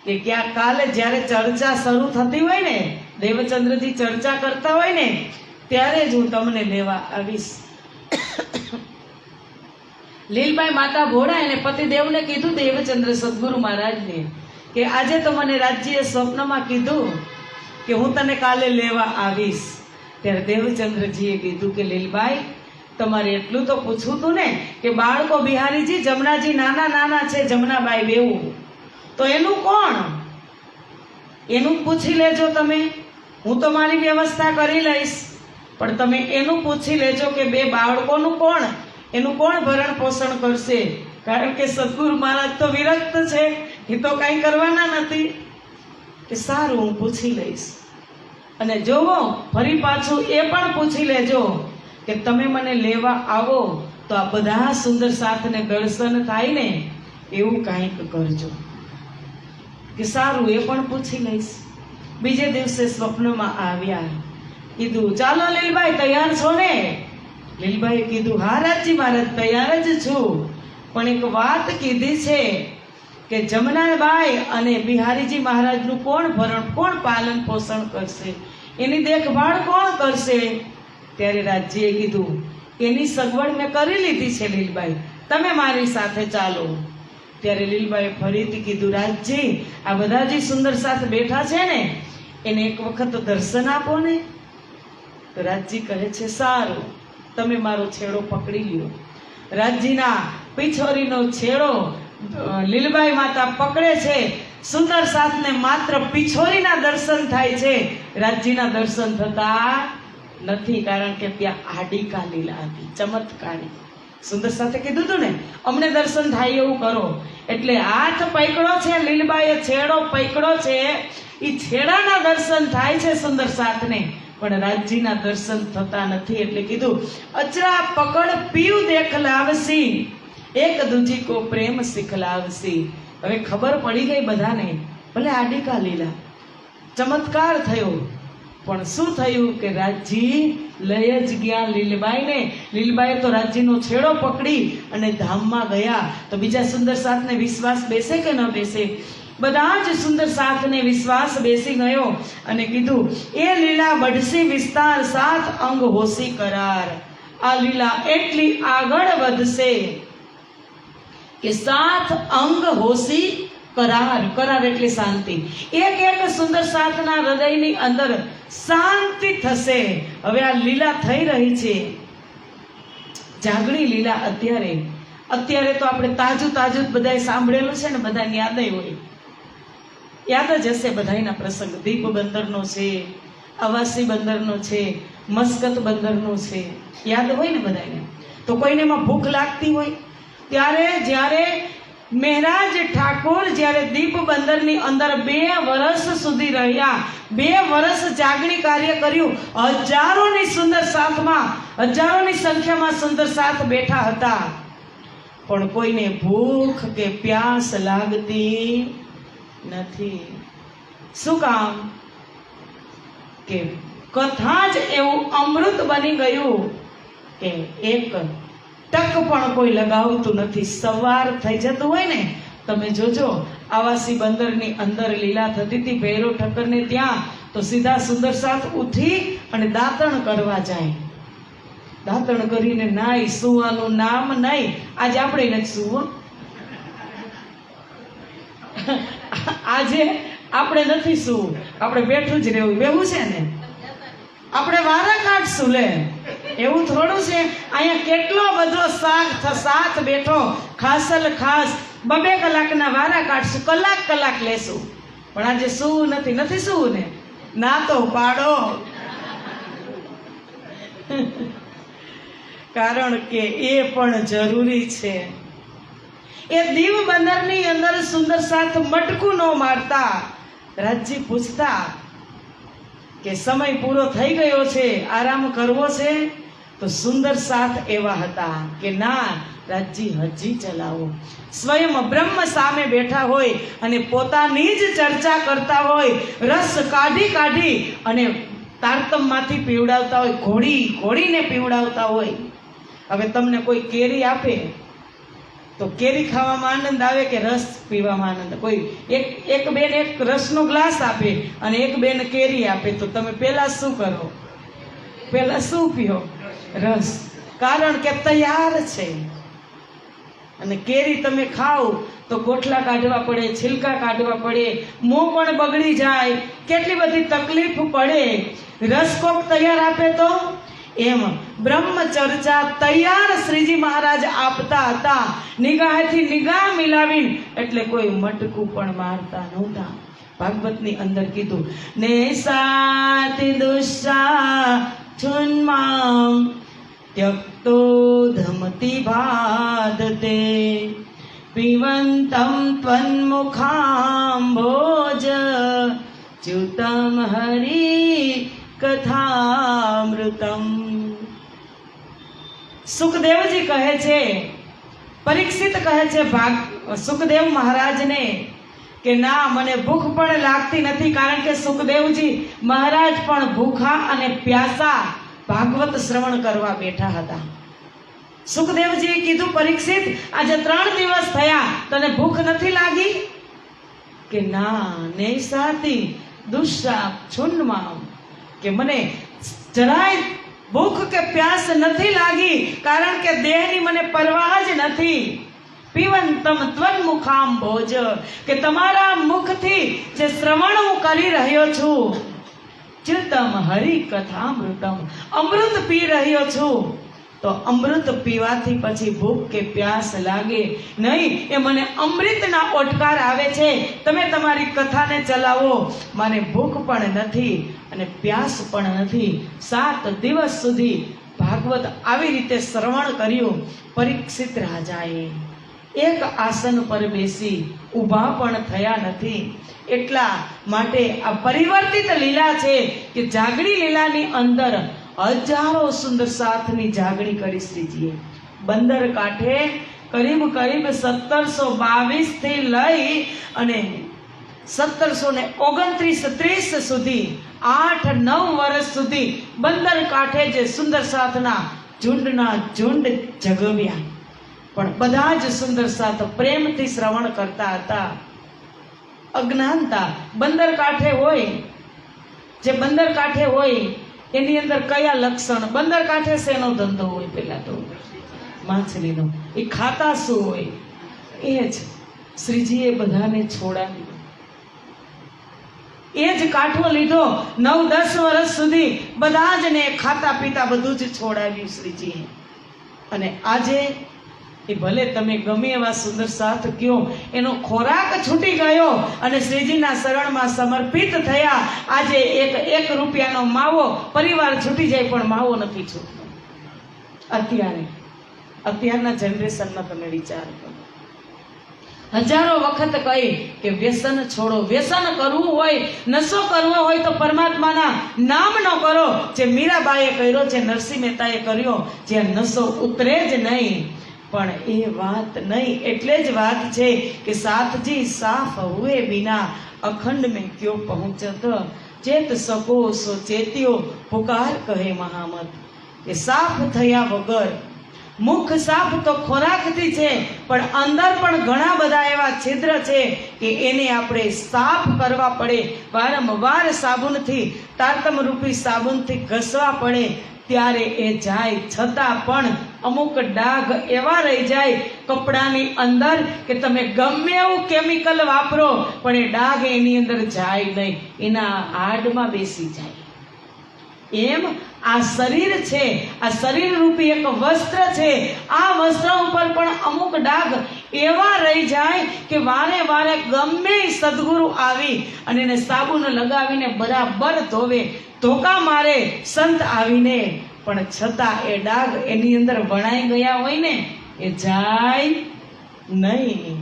કે ક્યાં કાલે જ્યારે ચર્ચા શરૂ થતી હોય ને, દેવચંદ્રજી ચર્ચા કરતા હોય ને, ત્યારે જ હું તમને લેવા આવીશ. લીલબાઈ માતા ભોળા એને પતિદેવને કીધું, દેવચંદ્ર સદગુરુ મહારાજને, કે આજે તો મને રાજ્યએ સ્વપ્નમાં કીધું કે હું તને કાલે લેવા આવીશ. ત્યારે દેવચંદ્રજીએ કીધું કે લીલબાઈ, તમારે એટલું તો પૂછવું હતું ને કે બાળકો બિહારીજી જમનાજી નાના નાના છે, જમનાબાઈ બેવું, તો એનું કોણ? એનું પૂછી લેજો તમે. હું તો મારી વ્યવસ્થા કરી લઈશ, પણ તમે એનું પૂછી લેજો કે બે બાળકોનું કોણ, એનું કોણ ભરણ પોષણ કરશે? કારણ કે સદગુરુ મહારાજ તો વિરક્ત છે, એ તો કાંઈ કરવાના નથી. કે સારું, હું પૂછી લઈશ. અને જોવો ફરી પાછું એ પણ પૂછી લેજો કે તમે મને લેવા આવો તો આ બધા સુંદર સાથને દર્શન થાય ને એવું કાંઈક કરજો. કે સારું, એ પણ પૂછી લઈશ. બીજે દિવસે સ્વપ્નમાં આવ્યા, કીધું ચાલો લીલબાઈ તૈયાર છો ને? લીલબાઈએ કીધું હા રાજજી મહારાજ તૈયાર જ છું, પણ એક વાત કીધી છે કે જમનાબાઈ અને બિહારીજી મહારાજનું કોણ પાલન પોષણ કરશે, એની દેખભાળ કોણ કરશે? ત્યારે રાજજીએ કીધું એની સગવડ મેં કરી લીધી છે લીલબાઈ, તમે મારી સાથે ચાલો. ત્યારે લીલબાઈએ ફરીથી કીધું, રાજજી આ બધા જે સુંદર સાથ બેઠા છે ને એને એક વખત દર્શન આપો ને. તો રાજજી કહે છે સારું, તમે મારો છેડો પકડી લ્યો. રાજજીના પિછોરીનો છેડો લીલબાઈ માતા પકડે છે. સુંદર સાથને માત્ર પિછોરીના દર્શન થાય છે, રાજજીના દર્શન થતા નથી, કારણ કે ત્યાં આડિકા લીલા હતી, ચમત્કારી. સુંદર સાથે કીધું હતું ને અમને દર્શન થાય એવું કરો, એટલે હાથ પકડો છે લીલબાઈએ, છેડો પકડો છે, એ છેડાના દર્શન થાય છે સુંદર સાથને, પણ રાજજીના દર્શન થતા નથી. એટલે કીધું અચરા પકડ પીવ દેખલાવસી, એક દૂજી કો પ્રેમ શીખલાવસી. હવે ખબર પડી ગઈ બધાને, ભલે આડિકા લીલા, ચમત્કાર થયો, પણ શું થયું કે રાજજી લઈ જ ગયા લીલબાઈને. લીલબાઈએ તો રાજજીનો છેડો પકડી અને ધામમાં ગયા. તો બીજા સુંદર સાથને વિશ્વાસ બેસે કે ન બેસે? બધા જ સુંદર સાથને વિશ્વાસ બેસી ગયો અને કીધું એ લીલા બઢસી વિસ્તાર, સાત અંગ હોશી કરાર. આ લીલા એટલી આગળ વધશે કે સાત અંગ હોશી કરાર. કરાર એટલે શાંતિ. એક એક સુંદર સાથના હૃદયની અંદર શાંતિ થશે. હવે આ લીલા થઈ રહી છે, જાગણી લીલા. અત્યારે તો આપણે તાજું બધાએ સાંભળેલું છે ને, બધાને યાદ હોય, યાદ જ હશે બધાના પ્રસંગ. દીપ બંદરનો છે, અવાસી બંદરનો છે, મસ્કત બંદરનો છે, યાદ હોય ને બધાને. તો કોઈને એમાં ભૂખ લાગતી હોય ત્યારે જ્યારે મહેરાજ ઠાકોર જ્યારે દીપ બંદરની અંદર 2 વર્ષ સુધી રહ્યા, 2 વર્ષ જાગણી કાર્ય કર્યું, હજારોની સુંદર સાથમાં, હજારોની સંખ્યામાં સુંદર સાથ બેઠા હતા, પણ કોઈને ભૂખ કે પ્યાસ લાગતી નથી. શું કામ? કે કથા જ એવું અમૃત બની ગયું કે એક ટક પણ કોઈ લગાવતું નથી. સવાર થઈ જતું હોય ને, તમે જોજો આવાસી બંદરની અંદર લીલા થતી હતી ભૈરવ ઠક્કરને ત્યાં, તો સીધા સુંદર સાથ ઉઠી અને દાંતણ કરવા જાય. દાંતણ કરીને નાઈ, સુવાનું નામ નહીં. આજે આપણે નથી સુવું, આજે આપણે નથી સુવું, આપણે બેઠું જ રહેવું. બેવું છે ને, આપણે વારા કાઢશું લે, એવું થોડું છે. અહીંયા કેટલો બધો સાથ બેઠો, ખાસલ ખાસ 2 કલાકના વારા કાઢશું, કલાક લેશું, પણ આજે સુવું નથી સુવું ને, ના તો પાડો. કારણ કે એ પણ જરૂરી છે. એ દીવ બંદરની અંદર સુંદર સાથ મટકું ન મારતા. રાજજી પૂછતા કે સમય પૂરો થઈ ગયો છે, આરામ કરવો છે? તો સુંદર સાથ એવા હતા કે ના રાજજી હજી ચલાવો. સ્વયં બ્રહ્મ સામે બેઠા હોય અને પોતાની જ ચર્ચા કરતા હોય, રસ કાઢી અને તારતમમાંથી પીવડાવતા હોય, ઘોડીને પીવડાવતા હોય. હવે તમને કોઈ કેરી આપે તો કેરી ખાવામાં આનંદ આવે કે રસ પીવામાં આનંદ? કોઈ એક બેન એક રસનો ગ્લાસ આપે અને એક બેન કેરી આપે, તો તમે પહેલા શું કરો? પહેલા શું પીઓ? રસ. કારણ કે તૈયાર છે. અને કેરી તમે ખાઓ તો ગોઠલા કાઢવા પડે, છિલકા કાઢવા પડે, મોં પણ બગડી જાય, કેટલી બધી તકલીફ પડે. રસ કોક તૈયાર આપે તો એમ બ્રહ્મચર્ચા તૈયાર શ્રીજી મહારાજ આપતા હતા. નિગાહેથી નિગાહ મિલાવીને, એટલે કોઈ મટકું પણ મારતા નહોતા. ભાગવતની અંદર કીધું ને સાતિ દુષ્ટા છુન્મામ ત્યક્તો ધમતી ભાદતે પીવંતમ ત્વન્મુખાંભોજ ચ્યુતમ હરિ કથામૃતમ. સુખદેવજી કહે છે, પરીક્ષિત કહે છે સુખદેવ મહારાજને કે ના, મને ભૂખ પણ લાગતી નથી. કારણ કે સુખદેવજી મહારાજ પણ ભૂખા અને પ્યાસા ભાગવત શ્રવણ કરવા બેઠા હતા. સુખદેવજીએ કીધું, પરીક્ષિત, આજે 3 દિવસ થયા, તને ભૂખ નથી લાગી? કે ના, નૈસાતી દુષ્ટા છુન્મામ, કે મને જરાય ભૂખ કે પ્યાસ નથી લાગી, કારણ કે દેહની મને પરવાહ જ નથી. પીવંતમ ત્વન્મુખામ ભોજ, કે તમારા મુખથી જે શ્રવણ હું કરી રહ્યો છું, ચિત્તમ હરિ કથામૃતમ, અમૃત પી રહ્યો છું, તો અમૃત પીવાથી પછી ભૂખ કે પ્યાસ લાગે નહીં. એ મને અમૃતના ઓટકાર આવે છે. તમે તમારી કથાને ચલાવો, મને ભૂખ પણ નથી અને પ્યાસ પણ નથી. 7 દિવસ સુધી ભાગવત આવી રીતે શ્રવણ કર્યું. પરીક્ષિત રાજાએ એક આસન પર બેસી ઊભા પણ થયા નથી. એટલા માટે આ પરિવર્તિત લીલા છે કે જાગણી લીલાની અંદર હજારો સુંદર સાથની જાગણી કરી શ્રીજીએ. બંદર કાંઠે કરીબ 1722 થી લઈ અને 1729-30 સુધી 8-9 વર્ષ સુધી બંદર કાંઠે જે સુંદર સાથના ઝુંડના ઝુંડ જગવ્યા. પણ બધા જ સુંદર સાથ પ્રેમથી શ્રવણ કરતા હતા. અજ્ઞાનતા બંદર કાંઠે હોય, જે બંદર કાંઠે હોય એની અંદર કયા લક્ષણ? બંદર કાંઠે શેનો ધંધો હોય? પેલા તો માછલીનો. એ ખાતા શું હોય? એ જ શ્રીજીએ બધાને છોડાવી. એ જ કાંઠો લીધો. 9-10 વર્ષ સુધી બધા જ ને ખાતા પીતા બધું જ છોડાવ્યું શ્રીજીએ. અને આજે એ ભલે તમે ગમે એવા સુંદર સાથ કયો, એનો ખોરાક છૂટી ગયો અને શ્રીજીના શરણમાં સમર્પિત થયા. આજે 1 રૂપિયાનો માવો પરિવાર છૂટી જાય પણ માવો નથી છૂટતો. અત્યારના જનરેશનમાં તમે વિચાર કરો. હજારો વખત કહી કે વ્યસન છોડો. વ્યસન કરવું હોય, નશો કરવો હોય તો પરમાત્માના નામનો કરો. જે મીરાબાઈએ કર્યો, જે નરસિંહ મહેતાએ કર્યો, જ્યાં નશો ઉતરે જ નહીં. પણ એ વાત નહીં. એટલે જ વાત છે કે સાથજી સાફ હુએ બિના અખંડ મેં ક્યો પહોંચત, ચેત સકો સો ચેત્યો પુકાર કહે મહામત. કે સાફ થયા વગર, મુખ સાફ તો ખોરાકથી છે, પણ અંદર પણ ઘણા બધા એવા છિદ્ર છે કે એને આપણે સાફ કરવા પડે. વારંવાર સાબુનથી, તારતમ રૂપી સાબુનથી ઘસવા પડે, ત્યારે એ જાય. છતાં પણ અમુક ડાઘ એવા રહી જાય કપડાની અંદર કે તમે ગમે એવું કેમિકલ વાપરો પણ એ ડાઘ એની અંદર જાય નહીં, એના હાડમાં બેસી જાય. એમ આ શરીર છે, આ શરીર રૂપી એક વસ્ત્ર છે. આ વસ્ત્ર ઉપર પણ અમુક ડાઘ એવા રહી જાય કે વારે વારે ગમે સદગુરુ આવી અને એને સાબુન લગાવીને બરાબર ધોવે, ધોકા મારે સંત આવીને, પણ છતાં એ ડાઘ એની અંદર વણાઈ ગયા હોય ને, એ જાય નહીં.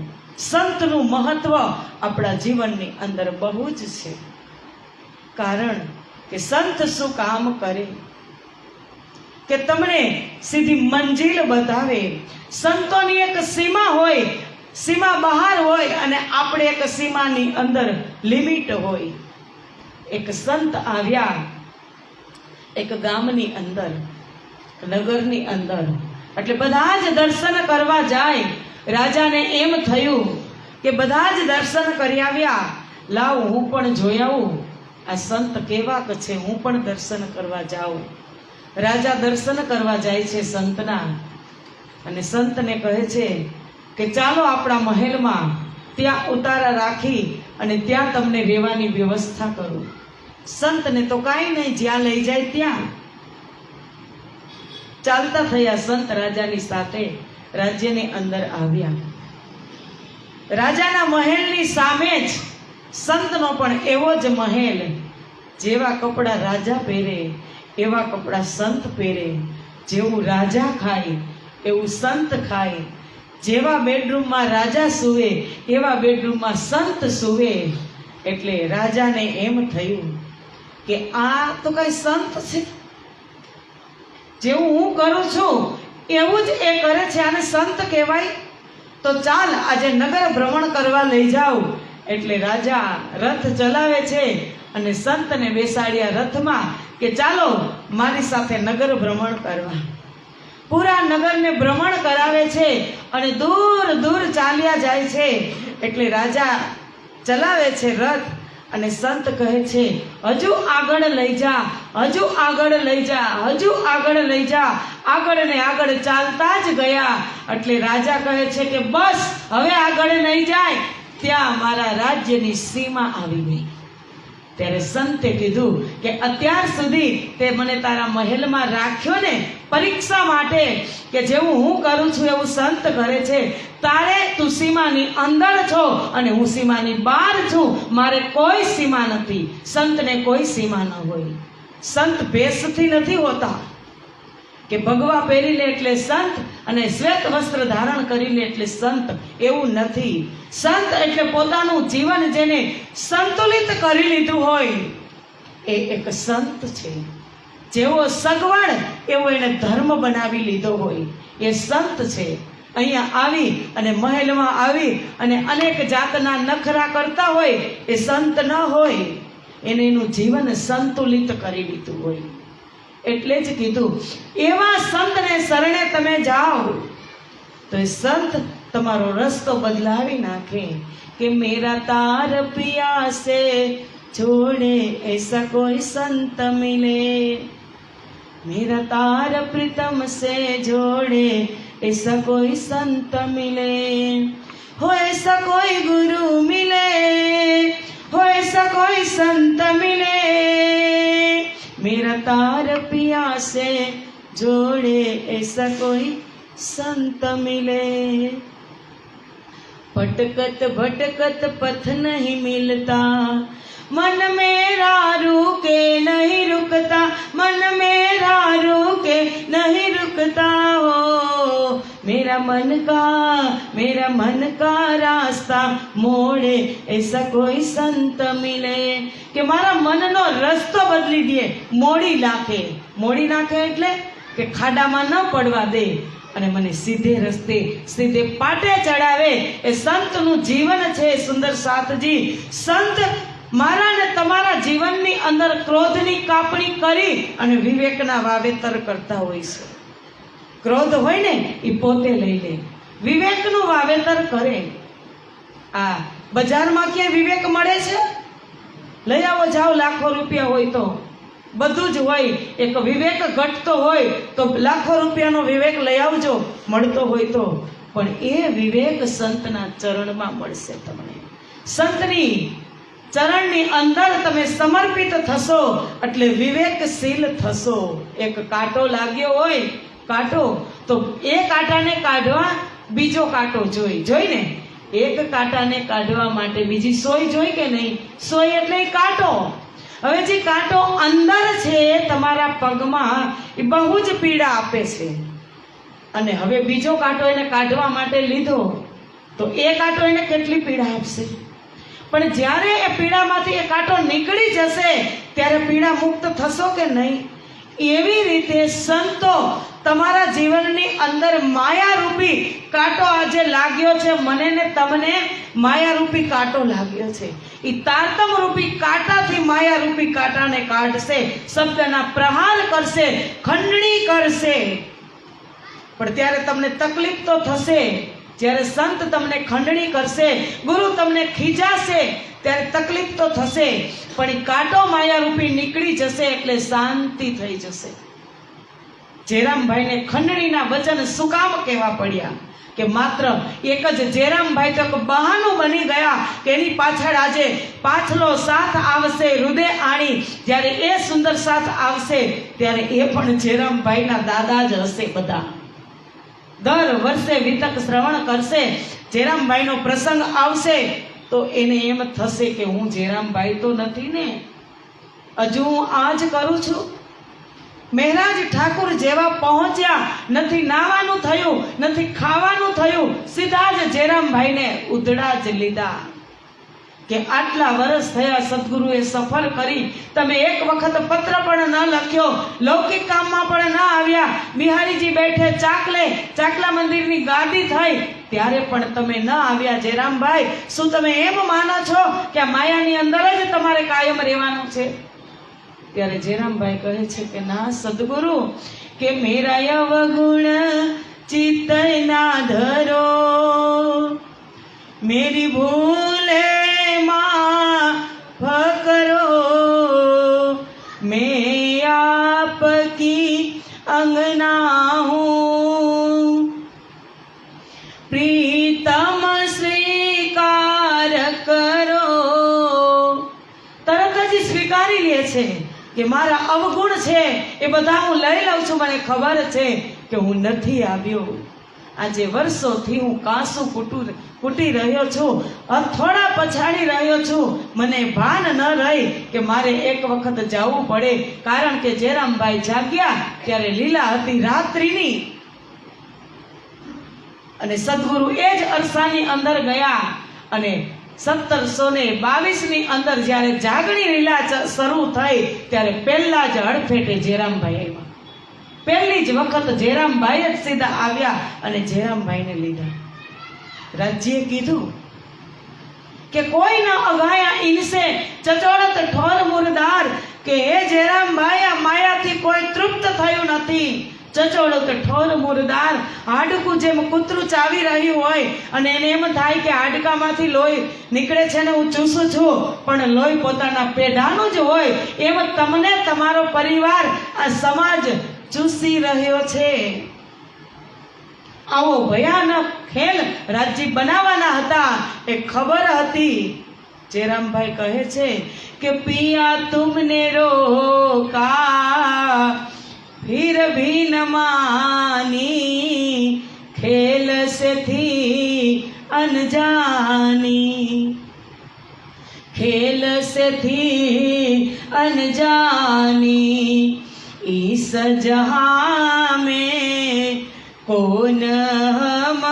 સંતનું મહત્વ આપણા જીવનની અંદર બહુ જ છે. કારણ કે સંત શું કામ કરે કે તમને સીધી મંજિલ બતાવે. સંતોની એક સીમા હોય, સીમા બહાર હોય અને આપણે એક સીમાની અંદર લિમિટ હોય. એક સંત આવ્યા એક ગામની અંદર, નગરની અંદર, એટલે બધા જ દર્શન કરવા જાય. રાજાને એમ થયું કે બધા જ દર્શન કરી આવ્યા, લાવ હું પણ જોઈ આવું આ સંત કેવાક છે, હું પણ દર્શન કરવા જાઉં. રાજા દર્શન કરવા જાય છે સંતના, અને સંતને કહે છે કે ચાલો આપણા મહેલમાં ત્યાં ઉતારા રાખી અને ત્યાં તમને રહેવાની વ્યવસ્થા કરું. સંતને તો કાંઈ નહીં, જ્યાં લઈ જાય ત્યાં. ચાલતા થયા સંત રાજાની સાથે રાજ્યની અંદર આવ્યા. રાજાના મહેલની સામે જ સંતનો પણ એવો જ મહેલ. જેવા કપડાં રાજા પહેરે એવા કપડાં સંત પહેરે. જેવું રાજા ખાય એવું સંત ખાય. જેવા બેડરૂમમાં રાજા સૂવે એવા બેડરૂમમાં સંત સૂવે. એટલે રાજાને એમ થયું કે આ તો કઈ સંત છે, જેવું હું કરું છું એવું જ એ કરે છે, આને સંત કહેવાય. તો ચાલ આજે નગર ભ્રમણ કરવા લઈ જાઓ. એટલે રાજા રથ ચલાવે છે અને સંતને બેસાડ્યા રથમાં કે ચાલો મારી સાથે નગર ભ્રમણ કરવા. પૂરા નગરને ભ્રમણ કરાવે છે અને દૂર દૂર ચાલ્યા જાય છે. એટલે રાજા ચલાવે છે રથ અને સંત કહે છે હજુ આગળ લઈ જા, હજુ આગળ લઈ જા, હજુ આગળ લઈ જા. આગળ ને આગળ ચાલતા જ ગયા. એટલે રાજા કહે છે કે બસ હવે આગળ નહીં જાય. ત્યાં મારા રાજ્યની સીમા આવી ગઈ. ત્યારે સંતે કીધું કે અત્યાર સુધી તે મને તારા મહેલમાં રાખ્યો ને પરીક્ષા માટે, કે જેવું હું કરું છું એવું સંત કરે છે. તારે તું સીમાની અંદર છો અને હું સીમાની બહાર છું. મારે કોઈ સીમા નથી. સંતને કોઈ સીમા ન હોય. સંત ભેષથી નથી હોતા કે ભગવા પહેરી લે એટલે સંત અને શ્વેત વસ્ત્ર ધારણ કરી લે એટલે સંત. એવું નથી. સંત એટલે પોતાનું જીવન જેને સંતુલિત કરી લીધું હોય એ એક સંત છે. જેવો સગવડ એવો એને ધર્મ બનાવી લીધો હોય એ સંત છે. અહીંયા આવી અને મહેલમાં આવી અને અનેક જાતના નખરા કરતા હોય એ સંત ન હોય. એને એનું જીવન સંતુલિત કરી લીધું હોય. એટલે જ કીધું એવા સંતને શરણે તમે જાઓ તો એ સંત તમારો રસ્તો બદલાવી નાખે. કે મેરા તાર પિયા સે જોડે એસા કોઈ સંત મિલે, मेरा तार प्रीतम से जोड़े ऐसा कोई संत मिले, हो ऐसा कोई गुरु मिले, हो ऐसा कोई संत मिले, मेरा तार पिया से जोड़े ऐसा कोई संत मिले. भटकत भटकत पथ नहीं मिलता, मन मेरा रुके नहीं रुकता, मन मेरा रुके नहीं रुकता हो, मेरा मन का रास्ता मोड़े ऐसा कोई संत मिले. કે મારા મનનો રસ્તો બદલી દે, મોડી નાખે એટલે કે ખાડામાં ન પડવા દે અને મને સીધે રસ્તે સીધે પાટે ચડાવે. એ સંતનું જીવન છે સુંદર સાથજી. સંત મારા ને તમારા જીવનની અંદર ક્રોધની કાપણી કરી અને વિવેકના વાવેતર કરતા હોય છે. ક્રોધ હોય ને એ પોતે લઈ લે, વિવેકનું વાવેતર કરે. આ બજારમાં ક્યાંય વિવેક મળે છે? લઈ આવો જાઓ, લાખો રૂપિયા હોય તો બધું જ હોય. એક વિવેક ઘટતો હોય તો લાખો રૂપિયાનો વિવેક લઈ આવજો, મળતો હોય તો. પણ એ વિવેક સંતના ચરણમાં મળશે તમને. સંતની ચરણની અંદર તમે સમર્પિત થશો એટલે વિવેકશીલ થશો. એક કાંટો લાગ્યો હોય, કાંટો તો એ કાંટાને કાઢવા બીજો કાંટો જોઈ ને. એક કાંટાને કાઢવા માટે બીજી સોય જોઈ કે નહીં? સોય એટલે કાંટો. હવે જે કાંટો અંદર છે તમારા પગમાં એ બહુ જ પીડા આપે છે, અને હવે બીજો કાંટો એને કાઢવા માટે લીધો તો એ કાંટો એને કેટલી પીડા આપશે. પણ જ્યારે એ પીડામાંથી એ કાંટો નીકળી જશે ત્યારે પીડા મુક્ત થશો કે નહીં? એવી રીતે સંતો તમારા જીવનની અંદર માયારૂપી કાંટો આજે લાગ્યો છે, મને ને તમને માયારૂપી કાંટો લાગ્યો છે. એ તારતમ રૂપી કાંટાથી માયારૂપી કાંટાને કાઢશે, શબ્દના પ્રહાર કરશે, ખંડણી કરશે. પણ ત્યારે તમને તકલીફ તો થશે. જ્યારે સંત તમને ખંડણી કરશે, ગુરુ તમને ખીજાશે ત્યારે તકલીફ તો થશે. પણ એ કાંટો માયારૂપી નીકળી જશે એટલે શાંતિ થઈ જશે. જયરામભાઈને ખંડણીના વચન શું કામ કહેવા પડ્યા? કે માત્ર એક જ જેરામભાઈ તો એક બહાનું બની ગયા કે એની પાછળ આજે પાછલો સાથ આવશે હૃદય આણી. જ્યારે એ સુંદર સાથ આવશે ત્યારે એ પણ જેરામભાઈના દાદા જ હશે. બધા દર વર્ષે વિતક શ્રવણ કરશે, જેરામભાઈનો પ્રસંગ આવશે તો એને એમ થશે કે હું જેરામભાઈ તો નથી ને, હજુ હું આ જ કરું છું. મહેરાજ ઠાકુર જેવા પહોંચ્યા, નથી નાવાનું થયું, નથી ખાવાનું થયું, સીધા જ જેરામભાઈને ઉધડા જ લીધા કે આટલા વર્ષ થયા સદગુરુએ સફળ કરી, તમે એક વખત પત્ર પણ ન લખ્યો, લૌકિક કામમાં પણ ન આવ્યા, બિહારીજી બેઠે ચાકલા મંદિરની ગાદી થઈ ત્યારે પણ તમે ન આવ્યા. જેરામભાઈ, શું તમે એમ માનો છો કે આ માયાની અંદર જ તમારે કાયમ રહેવાનું છે? ત્યારે જેરામભાઈ કહે છે કે ના સદગુરુ, કે મેરા અવગુણ ચિત્ત ના ધરો, મેરી ભૂલે માફ કરો, मैं आपकी अंगना हूँ, प्रीतम स्वीकार करो. તરત જ સ્વીકારી લે છે કે મારા અવગુણ છે એ બધા હું લઈ લઉં છું. મને ખબર છે કે હું નથી આવ્યો. આજે વર્ષોથી હું કાંસુ કૂટી રહ્યો છું, થોડા પછાડી રહ્યો છું. મને ભાન ન રહી કે મારે એક વખત જવું પડે, કારણ કે જેરામભાઈ જાગ્યા ત્યારે લીલા હતી રાત્રિની, અને સદગુરુ એ જ અરસાની અંદર ગયા અને 1722 ની અંદર જ્યારે જાગણી લીલા શરૂ થઈ ત્યારે પહેલા જ હડફેટે જેરામભાઈ આવ્યા. પહેલી જ વખત જેરામભાઈ જ સીધા આવ્યા અને જેરામભાઈને લીધા. રાજ્યે કીધું કે કોઈ ન અગાયા ઇનસે ચચોડત ઠોર મુરદાર, કે હે જેરામભાઈ, આ માયાથી કોઈ તૃપ્ત થયું નથી. ચચોડત ઠોર મુરદાર, હાડકું જેમ કૂતરું ચાવી રહ્યું હોય અને એને એમ થાય કે હાડકામાંથી લોહી નીકળે છે ને હું ચૂસું છું, પણ લોહી પોતાના પેઢાનું જ હોય, એમ તમને તમારો પરિવાર, આ સમાજ ચૂસી રહ્યો છે. આવો ભયાનક ખેલ રાજ્ય બનાવવાના હતા એ ખબર હતી. જેરામભાઈ કહે છે કે પિયા તુમને રોકા फिर भी न मानी, खेल से थी अनजानी, खेल से थी अनजानी, इस जहां में कौन हम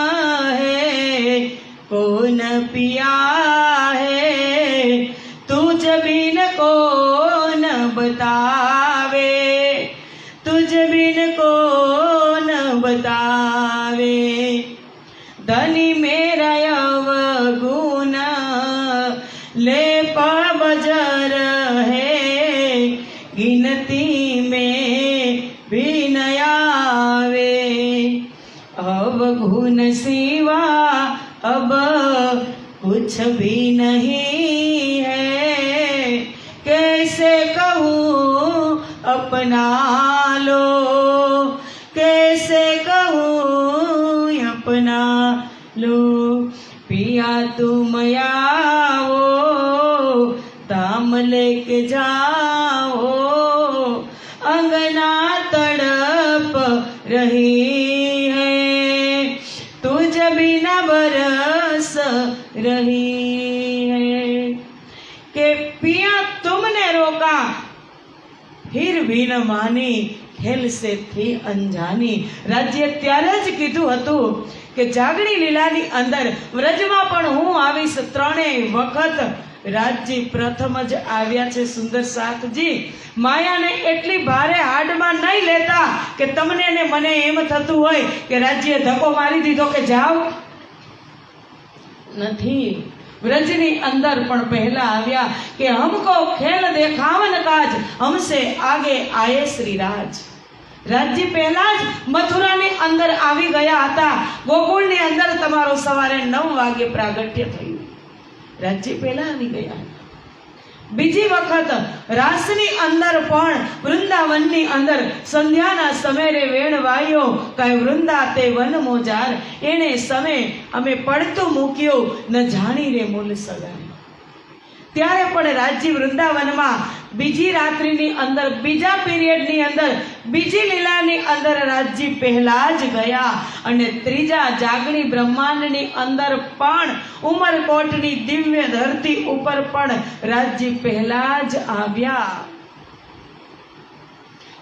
है, कौन पिया है, तुझ बिन कौन बतावे, तुझ बिन कौन बतावे, धनी मेरा अवगुण लेप बजर है, गिनती में भी न आवे, अवगुण सिवा अब कुछ भी नहीं है, कैसे कहूँ अपना लो, कैसे कहूँ अपना लो, पिया तुम आओ, दाम लेके जाओ, अंगना तड़प रही है, तुझ बिना बरस रही है. કે पिया तुमने रोका फिर भी न मानी, खेल से थी अनजानी. રાજ્ય ત્યારે જ કીધું હતું કે જાગણી લીલાની અંદર વ્રજમાં પણ હું આવીશ. ત્રણેય વખત રાજ્ય પ્રથમ જ આવ્યા છે. સુંદર સાથજી માયાને એટલી ભારે હાડમાં નહીં લેતા કે તમને ને મને એમ થતું હોય કે રાજ્ય ધક્કો મારી દીધો કે જાઓ. નથી, વ્રજની અંદર પણ પહેલા આવ્યા કે હમકો ખેલ દેખાવન કાજ, હમસે આગે આયે શ્રી રાજ. રાજ્ય પહેલા જ મથુરાની અંદર આવી ગયા હતા. ગોકુળની અંદર તમારો સવારે 9 વાગે પ્રાગટ્ય થયું. રાજ્ય પહેલા આવી ગયા હતા. બીજી વખત રાસની અંદર પણ વૃંદાવનની અંદર સંધ્યાના સમયે વેણ વાયો કાંઈ વૃંદા તે વન મોજાર એને સમય અમે પડતું મૂક્યું ન જાણી રે મૂલ સગાર. ત્યારે પણ રાજ્ય વૃંદાવનમાં બીજી રાત્રિની અંદર બીજા પીરિયડની અંદર બીજી લીલાની અંદર રાજ્ય પહેલા જ ગયા અને ત્રીજા જાગણી બ્રહ્માંડની અંદર પણ ઉમરકોટની દિવ્ય ધરતી ઉપર પણ રાજ્ય પહેલા જ આવ્યા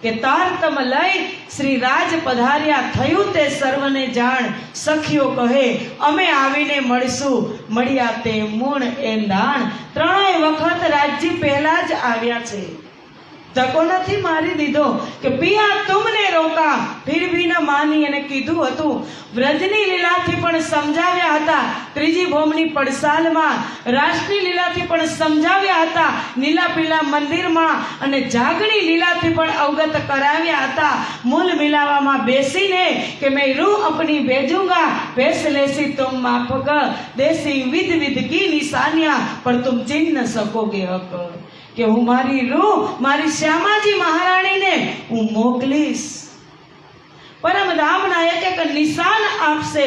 કે તારતમ લઈ શ્રી રાજ પધાર્યા થયું તે સર્વને જાણ. સખીઓ કહે અમે આવીને મળશું મળ્યા તે મૂળ એ દાણ. ત્રણેય વખત રાજ્ય પહેલા જ આવ્યા છે. ધક્કો નથી મારી દીધો કે પિયા તુમને રોકા ફિર ભી ન માની અને કીધું હતું. વ્રજની લીલાથી પણ સમજાવ્યા હતા ત્રીજી ભૌમની પડસાલમાં, રાસની લીલાથી પણ સમજાવ્યા હતા નીલા પીલા મંદિરમાં અને જાગણી લીલાથી પણ અવગત કરાવ્યા હતા મૂલ મિલાવામાં બેસીને કે મેં રૂ અપની भेजूंगा वैसे लेसी तुम माफक देसी विध विध की निशानियां पर तुम चिन्ह न सकोगे हक. કે હું મારી રૂહ મારી શ્યામાજી મહારાણીને હું મોકલીશ, પરમધામના એક એક નિશાન આપશે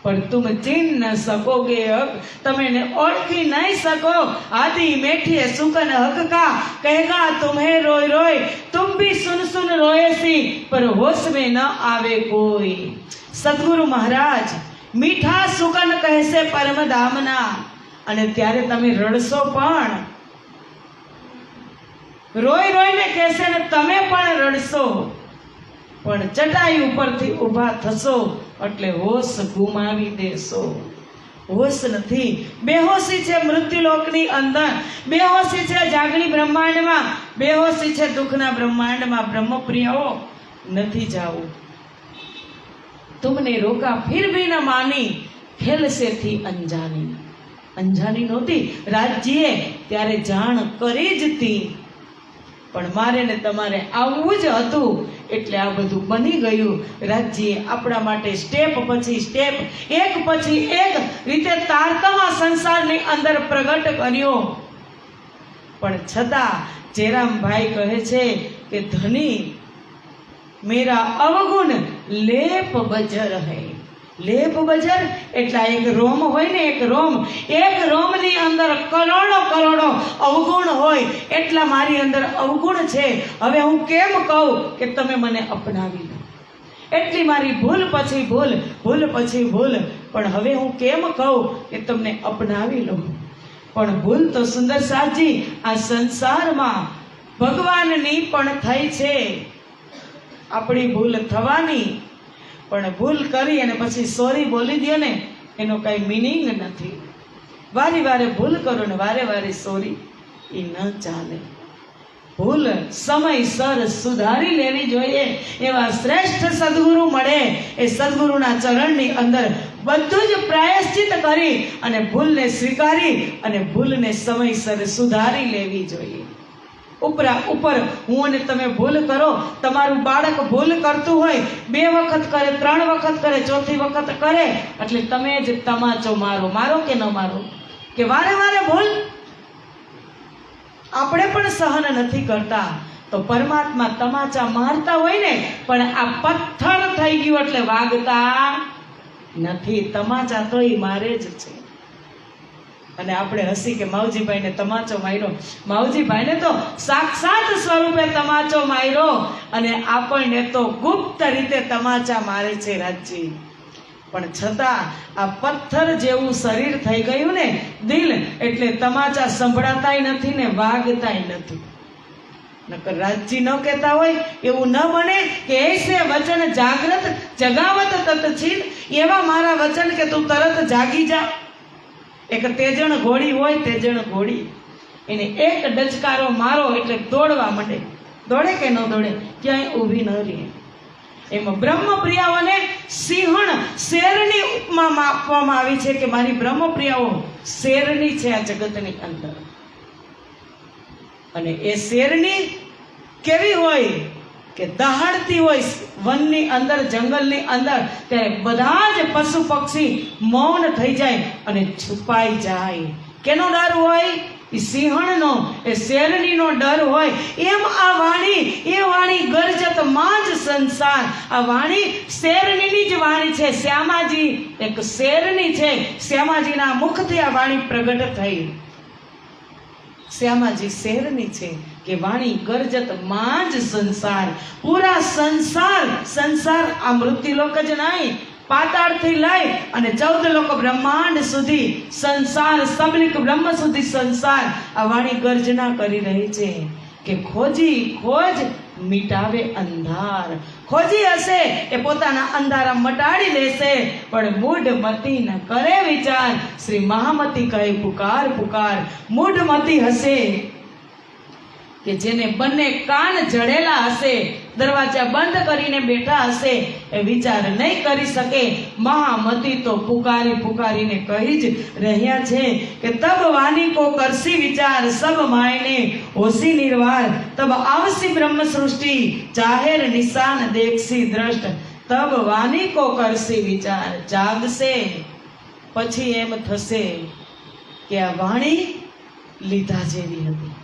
પણ તુમ ચીન ન સકોગે હક, તમે ઓળખી નહીં શકો. આદિ મેઠીએ સુકન હક કા કહેગા तुम्हें रोय रोय तुम भी सुन सुन रोए सी पर होश में न आवे कोई. સદગુરુ મહારાજ મીઠા સુકન કહેશે પરમધામના અને ત્યારે તમે રડશો પણ, રોઈ રોઈને કહેશે ને તમે પણ રડશો પણ ચટાઈ ઉપરથી ઊભા થશો એટલે હોશ ગુમાવી દેશો. હોશ નથી, બેહોશી છે મૃત્યુલોકની અંદર, બેહોશી છે જાગણી બ્રહ્માંડમાં, બેહોશી છે દુઃખના બ્રહ્માંડમાં. બ્રહ્મપ્રિયાઓ નથી જાવું. તુમને રોકા ફિર ભી ન માની ખેલ સે થી અંજાની. અંજાની નહોતી, રાજ્યે ત્યારે જાણ કરી જ હતી પણ મારે ને તમારે આવવું જ હતું એટલે આ બધું બની ગયું. રાજ્યે આપણા માટે સ્ટેપ પછી સ્ટેપ એક પછી એક રીતે તારતમા સંસારની અંદર પ્રગટ કર્યો. પણ છતાં જેરામભાઈ કહે છે કે ધની મેરા અવગુણ લેપ બજર હૈ. લેપ બજર એટલે એક રોમ હોય ને, એક રોમની અંદર કરોડો કરોડો અવગુણ હોય એટલા મારી અંદર અવગુણ છે. હવે હું કેમ કહું કે તમે મને અપનાવી લો, એટલી મારી ભૂલ પછી ભૂલ, ભૂલ પછી ભૂલ, પણ હવે હું કેમ કહું કે તમને અપનાવી લો. પણ ભૂલ તો સુંદર સાજી આ સંસારમાં ભગવાનની પણ થઈ છે. આપણી ભૂલ થવાની, પણ ભૂલ કરી અને પછી સોરી બોલી દે ને એનો કાંઈ મિનિંગ નથી. વારે વારે ભૂલ કરો ને વારે વારે સોરી, એ ન ચાલે. ભૂલ સમયસર સુધારી લેવી જોઈએ. એવા શ્રેષ્ઠ સદગુરુ મળે એ સદગુરુના ચરણની અંદર બધું જ પ્રાયશ્ચિત કરી અને ભૂલને સ્વીકારી અને ભૂલને સમયસર સુધારી લેવી જોઈએ. ઉપરા ઉપર હું અને તમે ભૂલ કરો, તમારું બાળક ભૂલ કરતું હોય 2 વખત કરે, 3 વખત કરે, 4થી વખત કરે એટલે તમે જ તમાચો મારો. મારો કે ન મારો? કે વારે વારે ભૂલ આપણે પણ સહન નથી કરતા તો પરમાત્મા તમાચા મારતા હોય ને પણ આ પથ્થર થઈ ગયું એટલે વાગતા નથી. તમાચા તો એ મારે જ છે. અને આપણે હસી કે માવજીભાઈને તમાચો માર્યો. માવજીભાઈને તો સાક્ષાત સ્વરૂપે તમાચો માર્યો અને આપણને તો ગુપ્ત રીતે તમાચા મારે છે રાજજી. પણ છતાં આ પથ્થર જેવું શરીર થઈ ગયું ને દિલ, એટલે તમાચા સંભળાતાય નથી ને વાગતાય નથી. નકર રાજજી ન કહેતા હોય એવું ન બને કે એસે વચન જાગ્રત જગાવત તત્ચિત, એવા મારા વચન કે તું તરત જાગી જા. એક તેજણ ઘોડી હોય, તેજણ ઘોડી એને એક ડચકારો મારો એટલે દોડવા માંડે. દોડે કે ન દોડે? ક્યાંય ઊભી ન રહે. એમાં બ્રહ્મપ્રિયાઓને સિંહણ શેરની ઉપમામાં આપવામાં આવી છે કે મારી બ્રહ્મપ્રિયાઓ શેરની છે આ જગતની અંદર. અને એ શેરની કેવી હોય કે દહાડતી હોય વનની અંદર, જંગલની અંદર, ત્યારે બધા જ પશુ પક્ષી મૌન થઈ જાય અને છુપાઈ જાય. કેનો ડર હોય? એ સિંહણનો, એ શેરણીનો ડર હોય. એમ આ વાણી, એ વાણી ગરજત માં જ સંસાર. આ વાણી શેરણીની જ વાણી છે. શ્યામાજી એક શેરણી છે. શ્યામાજીના મુખથી આ વાણી પ્રગટ થઈ. શ્યામાજી શેરની છે કે વાણી ગરજત માં જ સંસાર. પૂરા સંસાર આ મૃત્યુલોક જ નહીં, પાતાળથી લઈ અને 14 લોક બ્રહ્માંડ સુધી સંસાર, સબલિક બ્રહ્મ સુધી સંસાર આ વાણી ગર્જના કરી રહી છે કે ખોજ મિટાવે અંધાર. ખોજી હશે એ પોતાના અંધારા મટાડી લેશે, પણ મૂઢ મતી ન કરે વિચાર. શ્રી મહામતી કહે પુકાર પુકાર. મૂઢ મતી હશે કે જેને બંને કાન જડેલા હશે, દરવાજા બંધ કરીને બેઠા હશે, એ વિચાર નહીં કરી શકે. મહામતી તો પુકારીને કહી જ રહ્યા છે કે તબ વાણી કો કરસી વિચાર, સબ માયને હોસી નિર્વાર. તબ આવસી બ્રહ્મ સૃષ્ટિ, જાહેર નિશાન દેખસી દ્રષ્ટ. તબ વાણી કો કરસી વિચાર. જાગશે પછી એમ થશે કે આ વાણી લીધા જેવી હતી.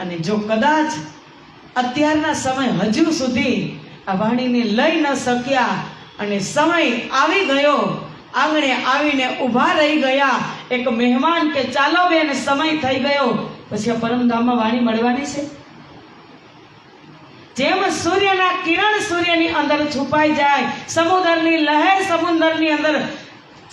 અને જો કદાચ અત્યારના સમય હજુ સુધી આ વાણીને લઈ ન શક્યા અને સમય આવી ગયો, આંગણે આવીને ઊભા રહી ગયા એક મહેમાન કે ચાલો બેન સમય થઈ ગયો, પછી આ પરમધામમાં વાણી મળવાની છે? જેમ સૂર્યના કિરણ સૂર્યની અંદર છુપાઈ જાય, સમુદ્રની લહેર સમુદ્રની અંદર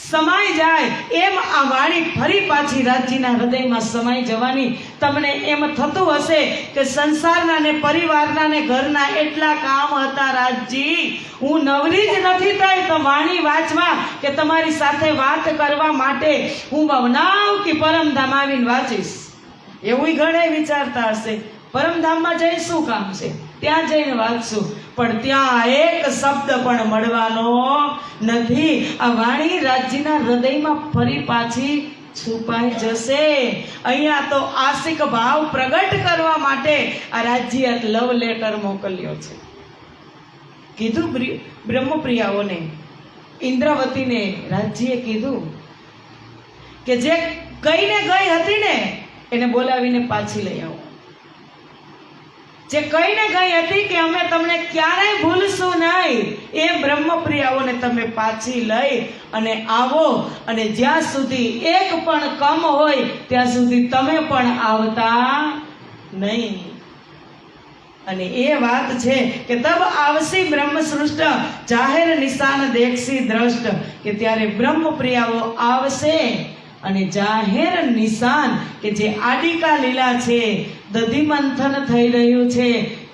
સમાઈ જાય, એમ આ વાણી ફરી પાછી રાજજીના હૃદયમાં સમાઈ જવાની. તમને એમ થતું હશે કે સંસારના ને પરિવારના ને ઘરના એટલા કામ હતા રાજજી, હું નવરી જ નથી થઈ તો વાણી વાંચવા કે તમારી સાથે વાત કરવા માટે હું ભવનાવ કે પરમધામ આવીને વાંચીશ. એવું ઘણે વિચારતા હશે, પરમધામમાં જઈ શું કામ છે, ત્યાં જઈને વાંચશું. પણ ત્યાં એક શબ્દ પણ મળવાનો નથી. આ વાણી રાજજીના હૃદયમાં ફરી પાછી છુપાઈ જશે. અહીંયા તો આશિક ભાવ પ્રગટ કરવા માટે આ રાજ્ય લવ લેટર મોકલ્યો છે. કીધું બ્રહ્મપ્રિયાઓને, ઇન્દ્રાવતીને રાજજીએ કીધું કે જે કઈને ગઈ હતી ને એને બોલાવીને પાછી લઈ આવો. જે કહીને ગઈ હતી કે અમે તમને ક્યારેય ભૂલશું નહીં, એ બ્રહ્મપ્રિયાઓને તમે પાછી લઈ અને આવો. અને જ્યાં સુધી એક પણ કમ હોય ત્યાં સુધી તમે પણ આવતા નહીં. અને એ વાત છે કે તબ આવસી બ્રહ્મ સૃષ્ટ, જાહેર નિશાન દેખસી દ્રષ્ટ. કે ત્યારે બ્રહ્મપ્રિયાઓ આવશે અને જાહેર નિશાન કે જે આડિકા લીલા છે, દધી મંથન થઈ રહ્યું છે,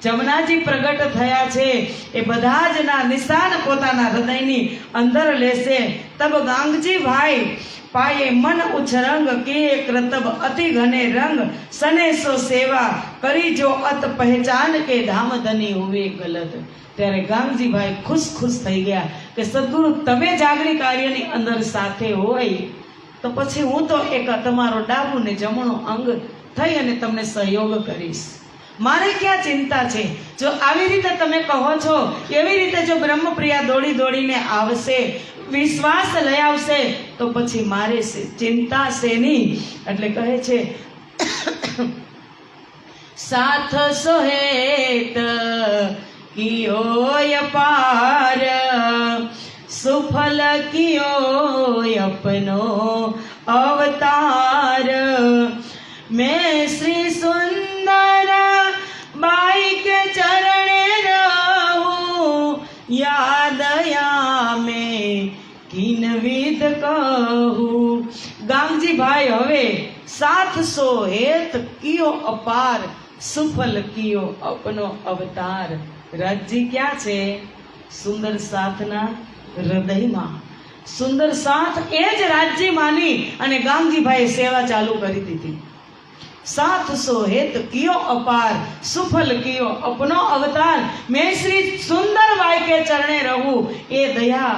જમનાજી પ્રગટ થયા છે, એ બધા જ ના નિશાન પોતાના હૃદયની અંદર લેશે. તબ ગાંગજી ભાઈ પાયે મન ઉછરંગ કે કૃતબ અતિ ઘને રંગ, સનેસો સેવા કરી જો અત પહેચાન કે ધામધની હુએ ગલત. ત્યારે ગાંગજીભાઈ ખુશ થઈ ગયા કે સદગુરુ તમે જાગરી કાર્યની અંદર સાથે હોય તો પછી હું તો એક તમારો ડાબું ને જમણો અંગ થઈ અને તમને સહયોગ કરીશ. મારે ક્યાં ચિંતા છે? જો આવી રીતે તમે કહો છો, એવી રીતે જો બ્રહ્મપ્રિયા દોડીને આવશે, વિશ્વાસ લઈ આવશે, તો પછી મારે ચિંતા શેની? એટલે કહે છે સાથ સોહેત કિયો પાર, સુફલ કિયો अपनो अवतार. मैं श्री सुंदर बाई के चरणे रहूं, याद या में किन विध कहूं. गांगजी भाई હવે 700 હેત કિયો અપાર, સુફલ કિયો अपनो अवतार. રાજજી ક્યાં છે? સુંદર સાથના હૃદયમાં. સુંદર સાથ એ જ રાજજી માની અને ગાંગજીભાઈએ સેવા ચાલુ કરી દીધી. 700 હેત કિયો અપાર, સુફલ કિયો अपनो अवतार. मैं श्री सुंदर बाई के चरणे रहूं, એ દયા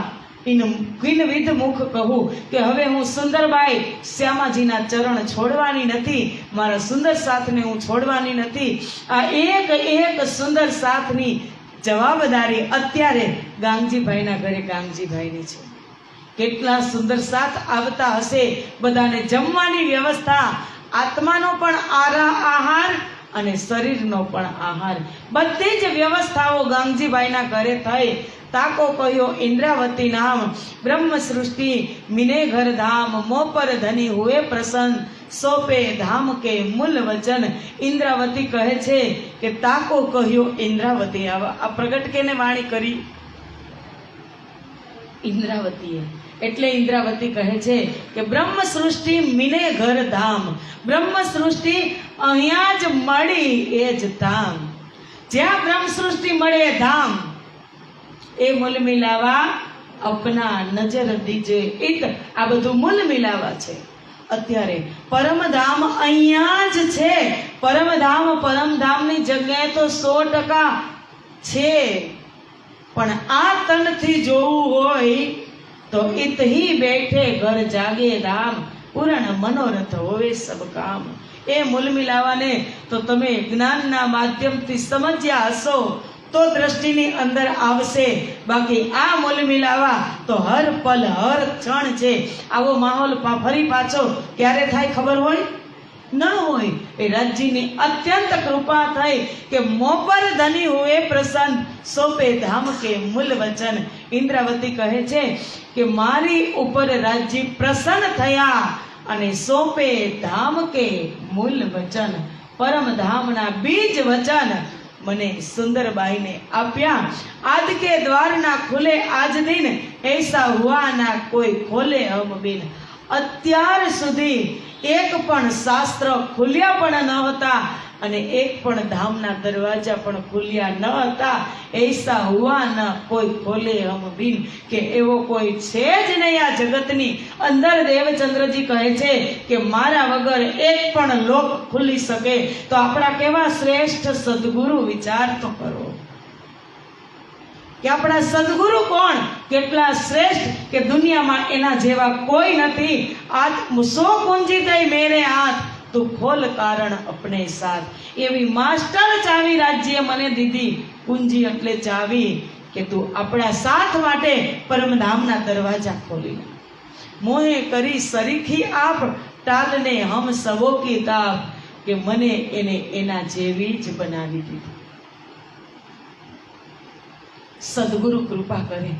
કિન વિધ મુખ કહું કે હવે હું સુંદરબાઈ શ્યામાજીના ચરણ છોડવાની નથી, મારા સુંદર સાથને હું છોડવાની નથી. આ એક સુંદર સાથની જવાબદારી અત્યારે ગાંગજીભાઈના ઘરે ગાંગજીભાઈની છે. કેટલા સુંદર સાથ આવતા હશે. બધાને જમવાની વ્યવસ્થા, આત્માનો પણ આહાર અને શરીરનો પણ આહાર, બધી જ વ્યવસ્થાઓ ગાંગજીભાઈના ઘરે થઈ. તાકો કહ્યો ઇન્દ્રાવતી નામ, બ્રહ્મ સૃષ્ટિ મિને ઘર ધામ, મોપર ધની હુએ પ્રસન્ન, સોપે ધામ કે મૂલ વચન. ઇન્દ્રાવતી કહે છે કે તાકો કહ્યો ઇન્દ્રાવતી. આ પ્રગટ કેને વાણી કરી? ઇન્દ્રાવતીએ. એટલે ઇન્દ્રાવતી કહે છે કે બ્રહ્મ સૃષ્ટિ મિને ઘર ધામ, બ્રહ્મ સૃષ્ટિ અહીંયા જ મળી એ જ ધામ. જ્યાં બ્રહ્મ સૃષ્ટિ મળે એ ધામ, એ મૂલ મિલાવા અપના નજર દીજે ઈત. આ બધું મૂલ મિલાવા છે. અત્યારે પરમધામ અહીંયા જ છે. પરમધામની જગ્યાએ તો 100% છે, પણ આ તનથી જોવું હોય તો ઈત હી બેઠે ઘર જાગે ધામ, પૂરણ મનોરથ હોવે સબ કામ. એ મૂલ મિલાવાને તો તમે જ્ઞાનના માધ્યમથી સમજ્યા હશો તો દ્રષ્ટિની અંદર આવશે. બાકી આ મૂલ મિલાવા તો હર પલ હર ક્ષણ છે. આવો માહોલ ફરી પાછો ક્યારે થાય ખબર હોય? ન હોય. એ રાજ્યની અત્યંત કૃપા થઈ કે મોપર ધની હુએ પ્રસન્ન, સોપે ધામ કે મૂલ વચન. ઇન્દ્રાવતી કહે છે કે મારી ઉપર રાજ્ય પ્રસન્ન થયા અને સોપે ધામ કે મૂલ વચન, પરમધામના બીજ વચન મને સુંદરબાઈને આપ્યા. આજ કે દ્વાર ના ખુલે આજ દિન, ऐसा हुआ ના કોઈ ખોલે હમ બિન. અત્યાર સુધી એક પણ શાસ્ત્ર ખુલ્યા પણ ન હતા અને એક પણ ધામના દરવાજા પણ ખુલ્યા ન હતા. ऐसा हुआ ના કોઈ ખોલે હમ બિન, કે એવો કોઈ છે જ નહીં આ જગતની અંદર. દેવચંદ્રજી કહે છે કે મારા વગર એક પણ લોક ખુલી શકે. તો આપણા કેવા શ્રેષ્ઠ સદગુરુ, વિચાર તો કરો કે આપણા સદગુરુ કોણ, કેટલા શ્રેષ્ઠ, કે દુનિયામાં એના જેવા કોઈ નથી. આત્મ સો કુંજી દઈ મેરે હાથ, તું ખોલ કારણ અપને સાથ. એવી માસ્ટર ચાવી રાજ્ય મને દીધી. કુંજી એટલે ચાવી, કે તું આપણા સાથ માટે પરમધામના દરવાજા ખોલી નાખ. મોહે કરી સરીખી આપ, ટાલને હમ સવો કી તાપ, કે મને એને એના જેવી જ બનાવી દીધી. સદગુરુ કૃપા કરે,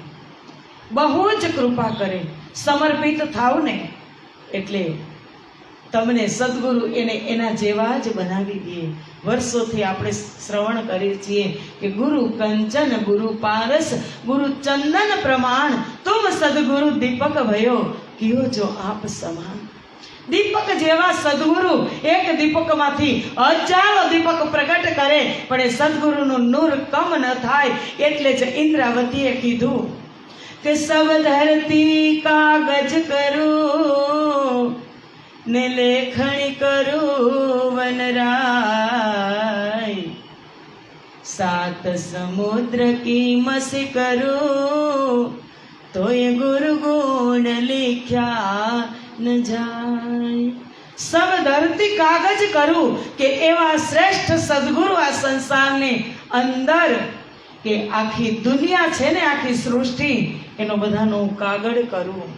બહુ જ કૃપા કરે. સમર્પિત થાવ ને એટલે તમને સદગુરુ એને એના જેવા જ બનાવી દે. વર્ષોથી આપણે શ્રવણ કરીએ છીએ કે ગુરુ કંચન ગુરુ પારસ, ગુરુ ચંદન પ્રમાણ, તુમ સદગુરુ દીપક ભયો, કિયો જો આપ સમાન. દીપક જેવા સદગુરુ એક દીપકમાંથી હજારો દીપક પ્રગટ કરે, પણ એ સદગુરુનું નૂર કમ ન થાય. એટલે જ ઇન્દ્રાવતીએ કીધું કે સબ ધરતી કાગજ કરું ને લેખણી કરું વનરાય, સાત સમુદ્ર કી મસી કરું તોય ગુરુ ગુણ लिख्या ન જાય. સબ ધરતી કાગજ કરું, કે એવા શ્રેષ્ઠ સદગુરુ આ સંસારની અંદર, કે આખી દુનિયા છે ને આખી સૃષ્ટિ, એનો બધાનો કાગળ કરું,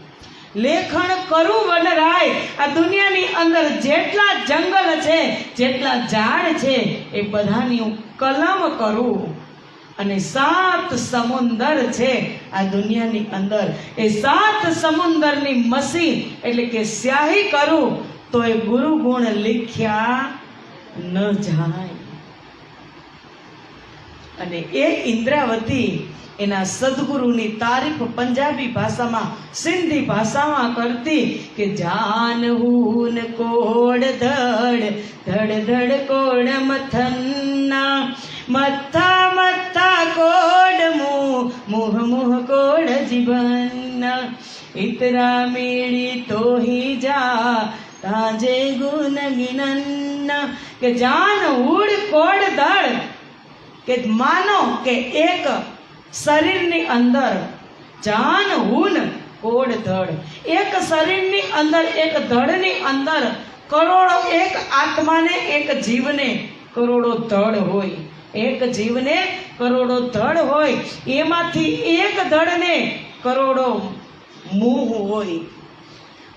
લેખણ કરું વનરાય. આ દુનિયાની અંદર જેટલા જંગલ છે, જેટલા ઝાડ છે, એ બધાની હું કલમ કરું. અને 7 સમુંદર છે આ દુનિયાની અંદર, એ 7 સમુંદરની મસી એટલે કે સ્યાહી કરું તો એ ગુરુ ગુણ લખ્યા ન જાય. અને એ ઇન્દ્રાવતી એના સદગુરુની તારીફ પંજાબી ભાષામાં, સિંધી ભાષામાં કરતી કે જાન હું કોડ ધડ ધડ ધડ કોડ મથન્ના, મથા મથા કોડ મુહ મુહ મુહ કોડ જીવન્ના, ઇતરા મેળી તો હી જા તાજે ગુણ ગિનન્ના. કે જાન ઉડ કોડ ધડ, કે માનો કે એક શરીરની અંદર જાન હુન કોડ ધડ, એક શરીરની અંદર એક ધડની અંદર કરોડો, એક આત્માને એક જીવને કરોડો ધડ હોય, એક જીવને કરોડો ધડ હોય. એમાંથી એક ધડને કરોડો મોહ હોય,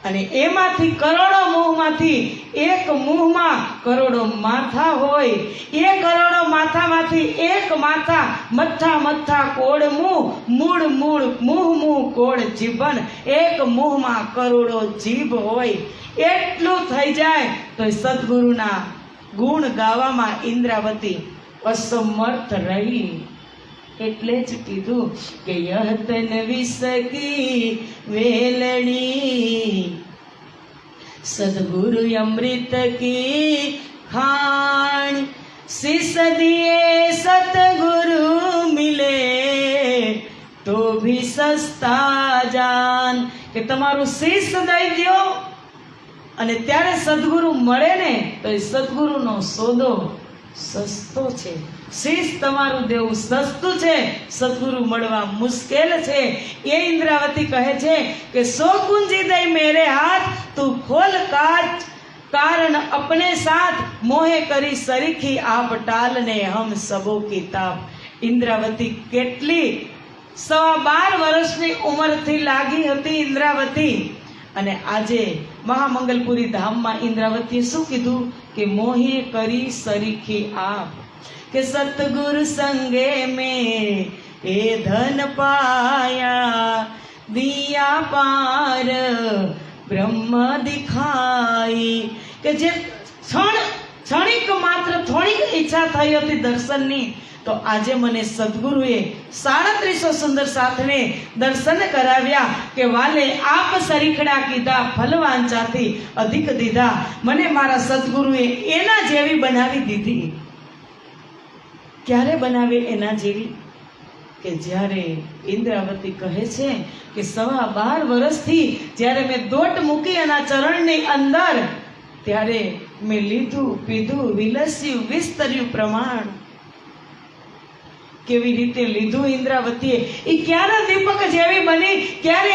અને એમાંથી કરોડો મોહમાંથી એક મોહમાં કરોડો માથા હોય. એ કરોડો માથામાંથી એક માથા મથ્થા મથ્થા કોડ મું, મૂળ મૂળ મુહ મુહ કોડ જીવન. એક મોહમાં કરોડો જીભ હોય. એટલું થઈ જાય તો સદગુરુના ગુણ ગાવામાં ઇન્દ્રાવતી અસમર્થ રહી. એટલે જ કીધું કે યહતન વિસકી વેલણી, સદગુરુ અમૃત કી ખાણ. શિષ દિએ સતગુરુ મિલે તો ભી સસ્તા જાન. કે તમારું શિષ દઈ દો અને ત્યારે સદગુરુ મળે ને તો એ સદગુરુનો સોદો સસ્તો છે. શીશ તમારું દેવું સસ્તું છે, સદગુરુ મળવા મુશ્કેલ છે. એ ઇન્દ્રાવતી કહે છે કે સો કુંજી દઈ મેરે હાથ, તું ખોલ કાચ કારણ અપને સાથ, મોહે કરી સરીખી આપ ટાલને હમ સબો કી તાપ. ઇન્દ્રાવતી કેટલી 12 વર્ષની ઉંમરથી લાગી હતી ઇન્દ્રાવતી, અને આજે મહામંગલપુરી ધામમાં ઇન્દ્રાવતીએ શું કીધું કે મોહે કરી સરીખી આપ. કે સતગુરુ સંગે में એ ધન પાયા, દિયા પાર બ્રહ્મ દિખાઈ. કે જે ક્ષણિક માત્ર થોડીક ઈચ્છા થઈ હતી દર્શનની, તો આજે મને સદગુરુએ 37 સુંદર સાથને દર્શન કરાવ્યા. કે વાલે આપ સરીખડા કીધા, ફલવાંચાથી અધિક દીધા. મને મારા સદગુરુએ એના જેવી બનાવી દીધી. ક્યારે બનાવે એના જેવી? કે જ્યારે ઇન્દ્રાવતી કહે છે કે 12 વર્ષથી જ્યારે મેં દોટ મૂકી એના ચરણની અંદર, ત્યારે મેં લીધું પીધું વિલસ્યું વિસ્તર્યું પ્રમાણ. કેવી રીતે લીધું ઇન્દ્રાવતીએ? એ ક્યારે દીપક જેવી બની, ક્યારે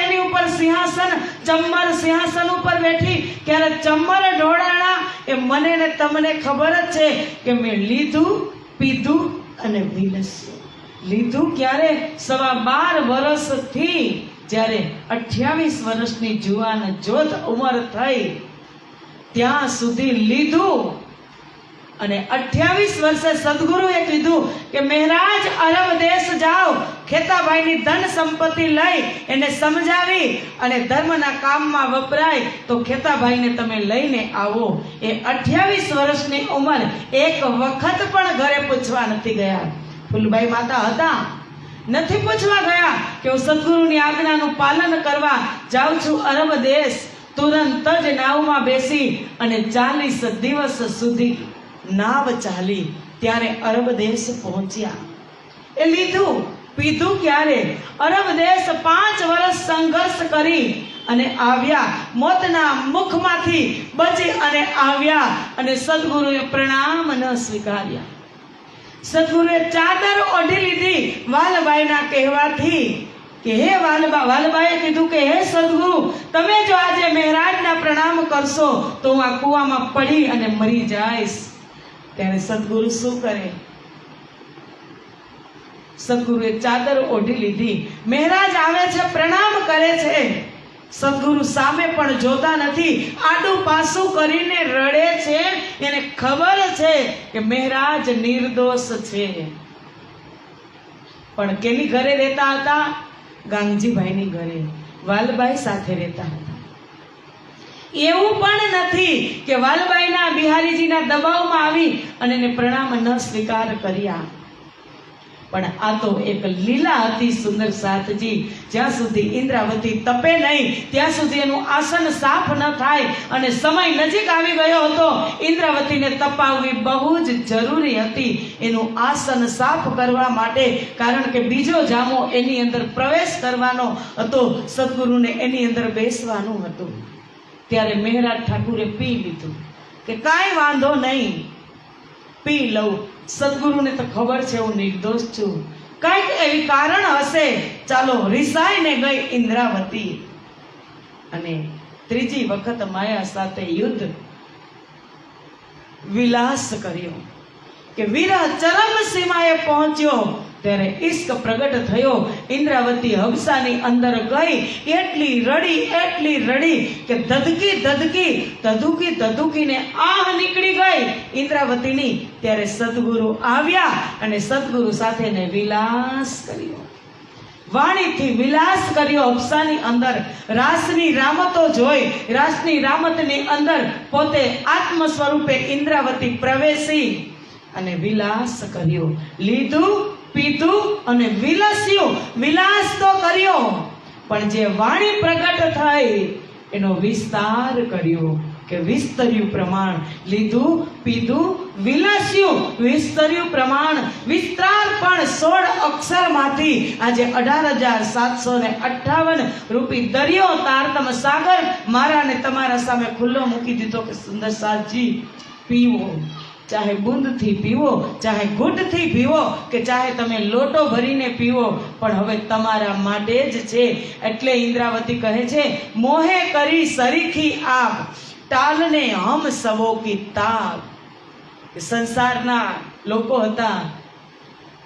એની ઉપર સિંહાસન, ચમ્મર સિંહાસન ઉપર બેઠી, ક્યારે ચમ્મર ઢોળાણા. એ મને ને તમને ખબર જ છે કે મેં લીધું પીધું અને વિલસ્યું. લીધું ક્યારે? 12 વર્ષથી જ્યારે 28 વર્ષની જુવાન જોધ ઉંમર થઈ ત્યાં સુધી લીધું. અને 28 વર્ષે સદગુરુએ કીધું કે મહારાજ અરબ દેશ જાઓ, ખેતાભાઈની ધન સંપત્તિ લઈ એને સમજાવી અને ધર્મના કામમાં વપરાય તો ખેતાભાઈને તમે લઈને આવો. એ 28 વર્ષની ઉંમર એક વખત પણ ઘરે પૂછવા નથી ગયા. ફૂલબાઈ માતા હતા, નથી પૂછવા ગયા કે હું સદગુરુની આજ્ઞાનું પાલન કરવા જાઉં છું અરબ દેશ. તુરંત જ નાવમાં બેસી અને 40 દિવસ સુધી નાવ ચાલી, ત્યારે અરબ દેશ પહોંચ્યા. એ લીધું પીધું ક્યારે? અરબ દેશ 5 વર્ષ સંઘર્ષ કરી અને આવ્યા, મોતના મુખમાંથી બચી અને આવ્યા. અને સદગુરુએ પ્રણામ ન સ્વીકાર્યા. સદગુરુએ ચાદર ઓઢી લીધી વાલબાઈના કહેવાથી. કે હે વાલબાઈએ કીધું કે હે સદગુરુ, તમે જો આજે મહારાજના પ્રણામ કરશો તો હું આ કૂવામાં પડી અને મરી જઈશ. ત્યારે સદગુરુ શું કરે? સદગુરુએ ચાદર ઓઢી લીધી. મહારાજ આવે છે, પ્રણામ કરે છે. સદગુરુ સામે પણ જોતા નથી, આડું પાછું કરીને રડે છે. એને ખબર છે કે મહારાજ નિર્દોષ છે. પણ કેની ઘરે રહેતા હતા? ગાંગજીભાઈની ઘરે, વાલબાઈ સાથે રહેતા હતા. એવું પણ નથી કે વાલબાઈના બિહારીજીના દબાવમાં આવી અને એને પ્રણામ ન સ્વીકાર કર્યા. પણ આ તો એક લીલા હતી સુંદર સાથજી. જ્યાં સુધી ઇન્દ્રાવતી તપે નહીં ત્યાં સુધી એનું આસન સાફ ન થાય, અને સમય નજીક આવી ગયો હતો. ઇન્દ્રાવતીને તપાવવી બહુ જ જરૂરી હતી એનું આસન સાફ કરવા માટે, કારણ કે બીજો જામો એની અંદર પ્રવેશ કરવાનો હતો, સદગુરુને એની અંદર બેસવાનું હતું. ત્યારે મહારાજ ઠાકુરે પી લીધું કે કાંઈ વાંધો નહીં, પી લઉં. સદગુરુને તો ખબર છે હું નિર્દોષ છું, કંઈક એવી કારણ હશે. ચાલો, રિસાઈને ગઈ ઇન્દ્રાવતી અને ત્રીજી વખત માયા સાથે યુદ્ધ વિલાસ કર્યો. કે વિરહ ચરમ સીમાએ પહોંચ્યો ત્યારે ઈશ્ક પ્રગટ થયો. ઇન્દ્રાવતી હબસાની અંદર ગઈ, એટલી રડી કે ધધકીને આહ નીકળી ગઈ ઇન્દ્રાવતીની. ત્યારે સદગુરુ આવ્યા અને સદગુરુ સાથે ને વિલાસ કર્યો, વાણીથી વિલાસ કર્યો. હબસાની અંદર રાસની રામતો જોઈ, રાસની રામતની અંદર પોતે આત્મ સ્વરૂપે ઇન્દ્રાવતી પ્રવેશી અને વિલાસ કર્યો. લીધું, પીધું અને વિલાસ્યું. વિલાસ તો કર્યો, પણ જે વાણી પ્રગટ થઈ એનો વિસ્તાર કર્યો કે વિસ્તર્યું પ્રમાણ. લીધું, પીધું, વિલાસ્યું, વિસ્તર્યું પ્રમાણ. વિસ્તાર પણ 16 અક્ષરમાંથી આજે 18,758 રૂપી દરિયો તારતમ સાગર મારા ને તમારા સામે ખુલ્લો મૂકી દીધો કે સુંદર સાજી પીવો. ચાહે બુંદથી પીવો, ચાહે ઘૂંટથી પીવો, કે ચાહે તમે લોટો ભરીને પીવો, પણ હવે તમારા માટે જ છે. એટલે ઇન્દ્રાવતી કહે છે, મોહે કરી સરીખી આપ, ટાલને હમ સવો કી તાપ. સંસારના લોકો હતા,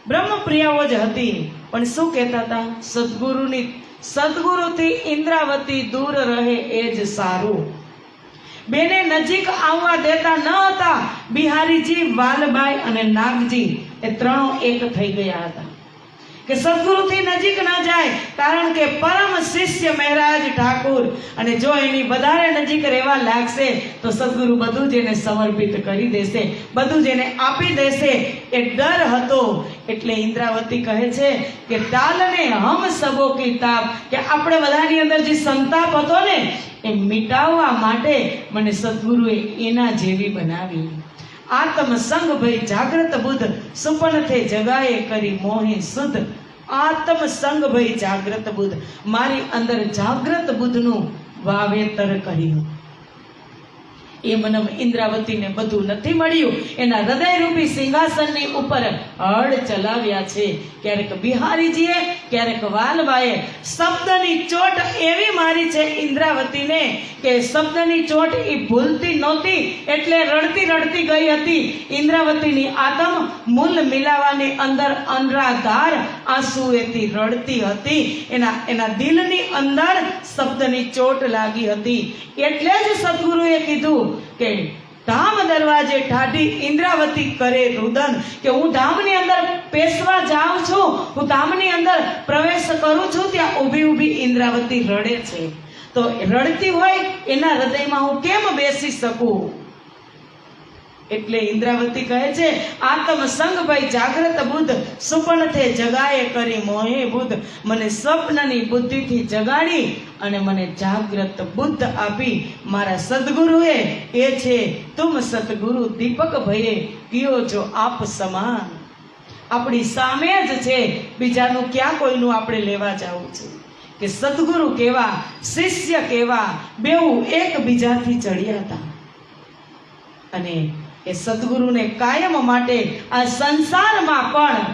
બ્રહ્મપ્રિયાઓ જ હતી, પણ શું કહેતા હતા? સદગુરુથી ઇન્દ્રાવતી દૂર રહે એ જ સારું. બેને નજીક આવવા દેતા ન હતા. બિહારીજી, વાલબાઈ અને નાગજી એ ત્રણો એક થઈ ગયા હતા કે સદગુરુથી નજીક ના જાય, કારણ કે પરમ શિષ્ય મહારાજ ઠાકુર, અને જો એની વધારે નજીક રહેવા લાગશે તો સદગુરુ બધું જ એને સમર્પિત કરી દેશે, બધું જ એને આપી દેશે. એ ડર હતો. એટલે ઇન્દ્રાવતી કહે છે કે ટાલને હમ સબો કી તાપ, કે આપણે બધાની અંદર જે સંતાપ હતો ને એ મિટાવવા માટે મને સદગુરુએ એના જેવી બનાવી. આત્મ સંગ ભઈ જાગ્રત બુદ્ધ, સુપન થે જગાએ કરી મોહે શુદ્ધ. આત્મ સંગ ભઈ જાગ્રત બુદ્ધ, મારી અંદર જાગ્રત બુદ્ધનું વાવેતર કર્યું. એ મનમ ઇન્દ્રાવતીને બધું નથી મળ્યું. એના હૃદયરૂપી સિંહાસનની ઉપર હળ ચલાવ્યા છે. ક્યારેક બિહારીજીએ, ક્યારેક વાલબાઈએ શબ્દની ચોટ એવી મારી છે ઇન્દ્રાવતીને કે શબ્દની ચોટ એ ભૂલતી નહોતી, એટલે રડતી ગઈ હતી. ઇન્દ્રાવતીની આત્મ મૂલ મિલાવાની અંદર અનરાધાર આંસુએથી રડતી હતી. એના દિલની અંદર શબ્દની ચોટ લાગી હતી. એટલે જ સદગુરુએ કીધું કે ધામ દરવાજે ઠાઠી ઇન્દ્રાવતી કરે રુદન, કે હું ધામની અંદર પેશવા જાઉં છું, હું ધામની અંદર પ્રવેશ કરું છું, ત્યાં ઊભી ઇન્દ્રાવતી રડે છે. તો રડતી હોય એના હૃદયમાં હું કેમ બેસી શકું? એટલે ઇન્દ્રાવતી કહે છે, આત્મ સંગ ભાઈ જાગ્રત બુદ્ધ, સુપન થે જગાએ કરી મોહે બુદ્ધ. મને સ્વપ્નની બુદ્ધિથી જગાડી અને મને જાગ્રત બુદ્ધ આપી મારા સદગુરુએ. એ છે તુમ સતગુરુ દીપક ભયે કિયો જો આપ સમાન. આપણી સામે જ છે, બીજાનું ક્યાં કોઈનું આપણે લેવા જવું છે? કે સદગુરુ કેવા, શિષ્ય કેવા, બેઉ એકબીજાથી ચડ્યા હતા. અને એ સદગુરુને કાયમ માટે આ સંસારમાં પણ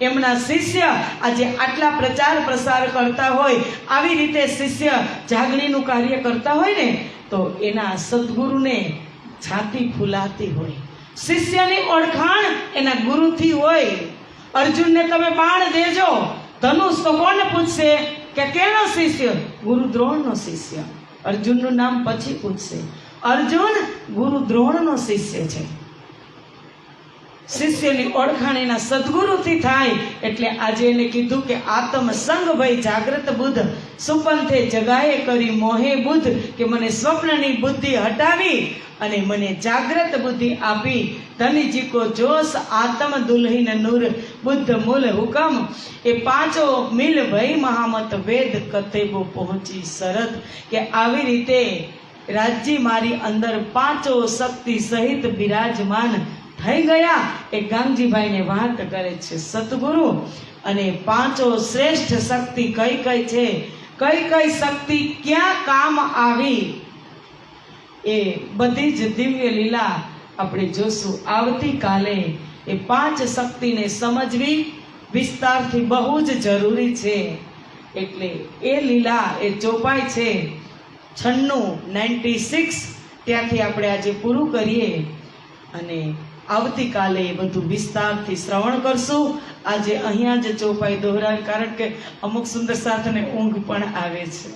એમના શિષ્ય આજે આટલા પ્રચાર પ્રસાર કરતા હોય, આવી રીતે શિષ્ય જાગણીનું કાર્ય કરતા હોય ને, તો એના સદગુરુને છાતી ફૂલાતી હોય. શિષ્યની ઓળખાણ એના ગુરુથી હોય. અર્જુનને તમે બાણ દેજો, ધનુષ, તો કોને પૂછશે કે કેનો શિષ્ય? ગુરુ દ્રોણનો શિષ્ય. અર્જુનનું નામ પછી પૂછશે. અર્જુન ગુરુ દ્રોણનો શિષ્ય છે. શિષ્યની ઓળખાણ એના સદગુરુથી થાય. એટલે આજે એને કીધું કે આત્મ સંગ ભઈ જાગ્રત બુદ્ધ, સુપંથે જગાએ કરી મોહે બુદ્ધ, કે મને સ્વપ્નની બુદ્ધિ હટાવી અને મને જાગ્રત બુદ્ધિ આપી. ધનજી કો જોશ આત્મ દુલ્હીન નૂર, બુદ્ધ મૂલ હુકમ. એ પાંચો મિલ ભઈ મહામત વેદ કતેબો પહોંચી શરત. કે આવી રીતે રાજજી મારી અંદર પાંચો શક્તિ સહિત બિરાજમાન થઈ ગયા. એ ગાંગજીભાઈને વાત કરે છે સતગુરુ. અને પાંચો શ્રેષ્ઠ શક્તિ કઈ કઈ છે, કઈ શક્તિ ક્યાં કામ આવી, એ બધી જ દિવ્ય લીલા આપણે જોશું આવતીકાલે. એ પાંચ શક્તિને સમજવી વિસ્તારથી બહુ જ જરૂરી છે. એટલે એ લીલા, એ ચોપાઈ છે 96 ત્યાંથી આપણે આજે પૂરું કરીએ. અને આવતીકાલે એ બધું વિસ્તારથી શ્રવણ કરશું. આજે અહીંયા જ ચોપાઈ દોહરાય, કારણ કે અમુક સુંદર સાથને ઊંઘ પણ આવે છે,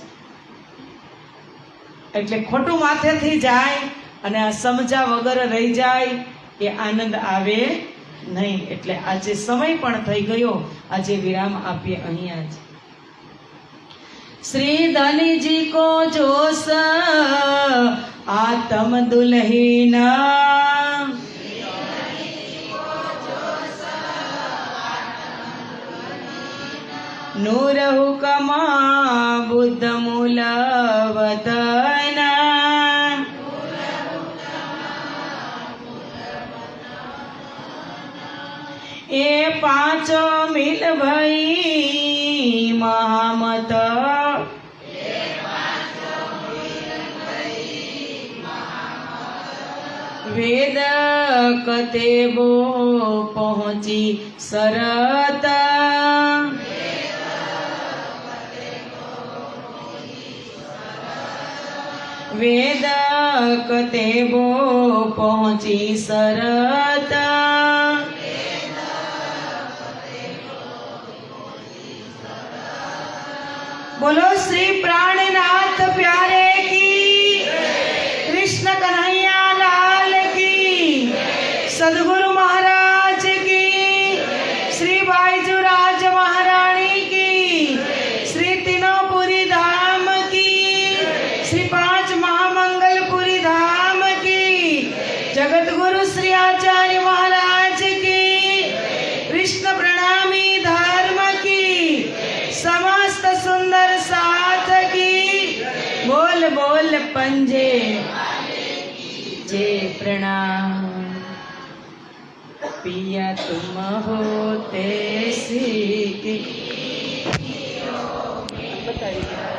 એટલે ખોટું માથેથી જાય અને આ સમજા વગર રહી જાય એ આનંદ આવે નહીં. એટલે આજે સમય પણ થઈ ગયો, આજે વિરામ આપીએ અહીંયા જ. श्री धनी जी को जोश आत्म दुल्हीना, नूर हुकमा बुद्ध मूल वदना, ए पांचो मिल भई महामत, वेद कतेबो पहुंची सरत, वेद कतेबो पहुंची सरत, बोलो श्री प्राणनाथ प्यारे की, कृष्ण कन्हैया लाल की, सदगुरु महाराज की, श्री बाईजूराज महारानी की, श्री तीनोंपुरी धाम की, श्री पांच महामंगलपुरी धाम की, जगत गुरु श्री आचार्य महाराज की, कृष्ण प्रणामी धर्म की, समस्त सुंदर साथ की, बोल बोल पंजे जे प्रणाम, पिया तुम होते सी बताइए।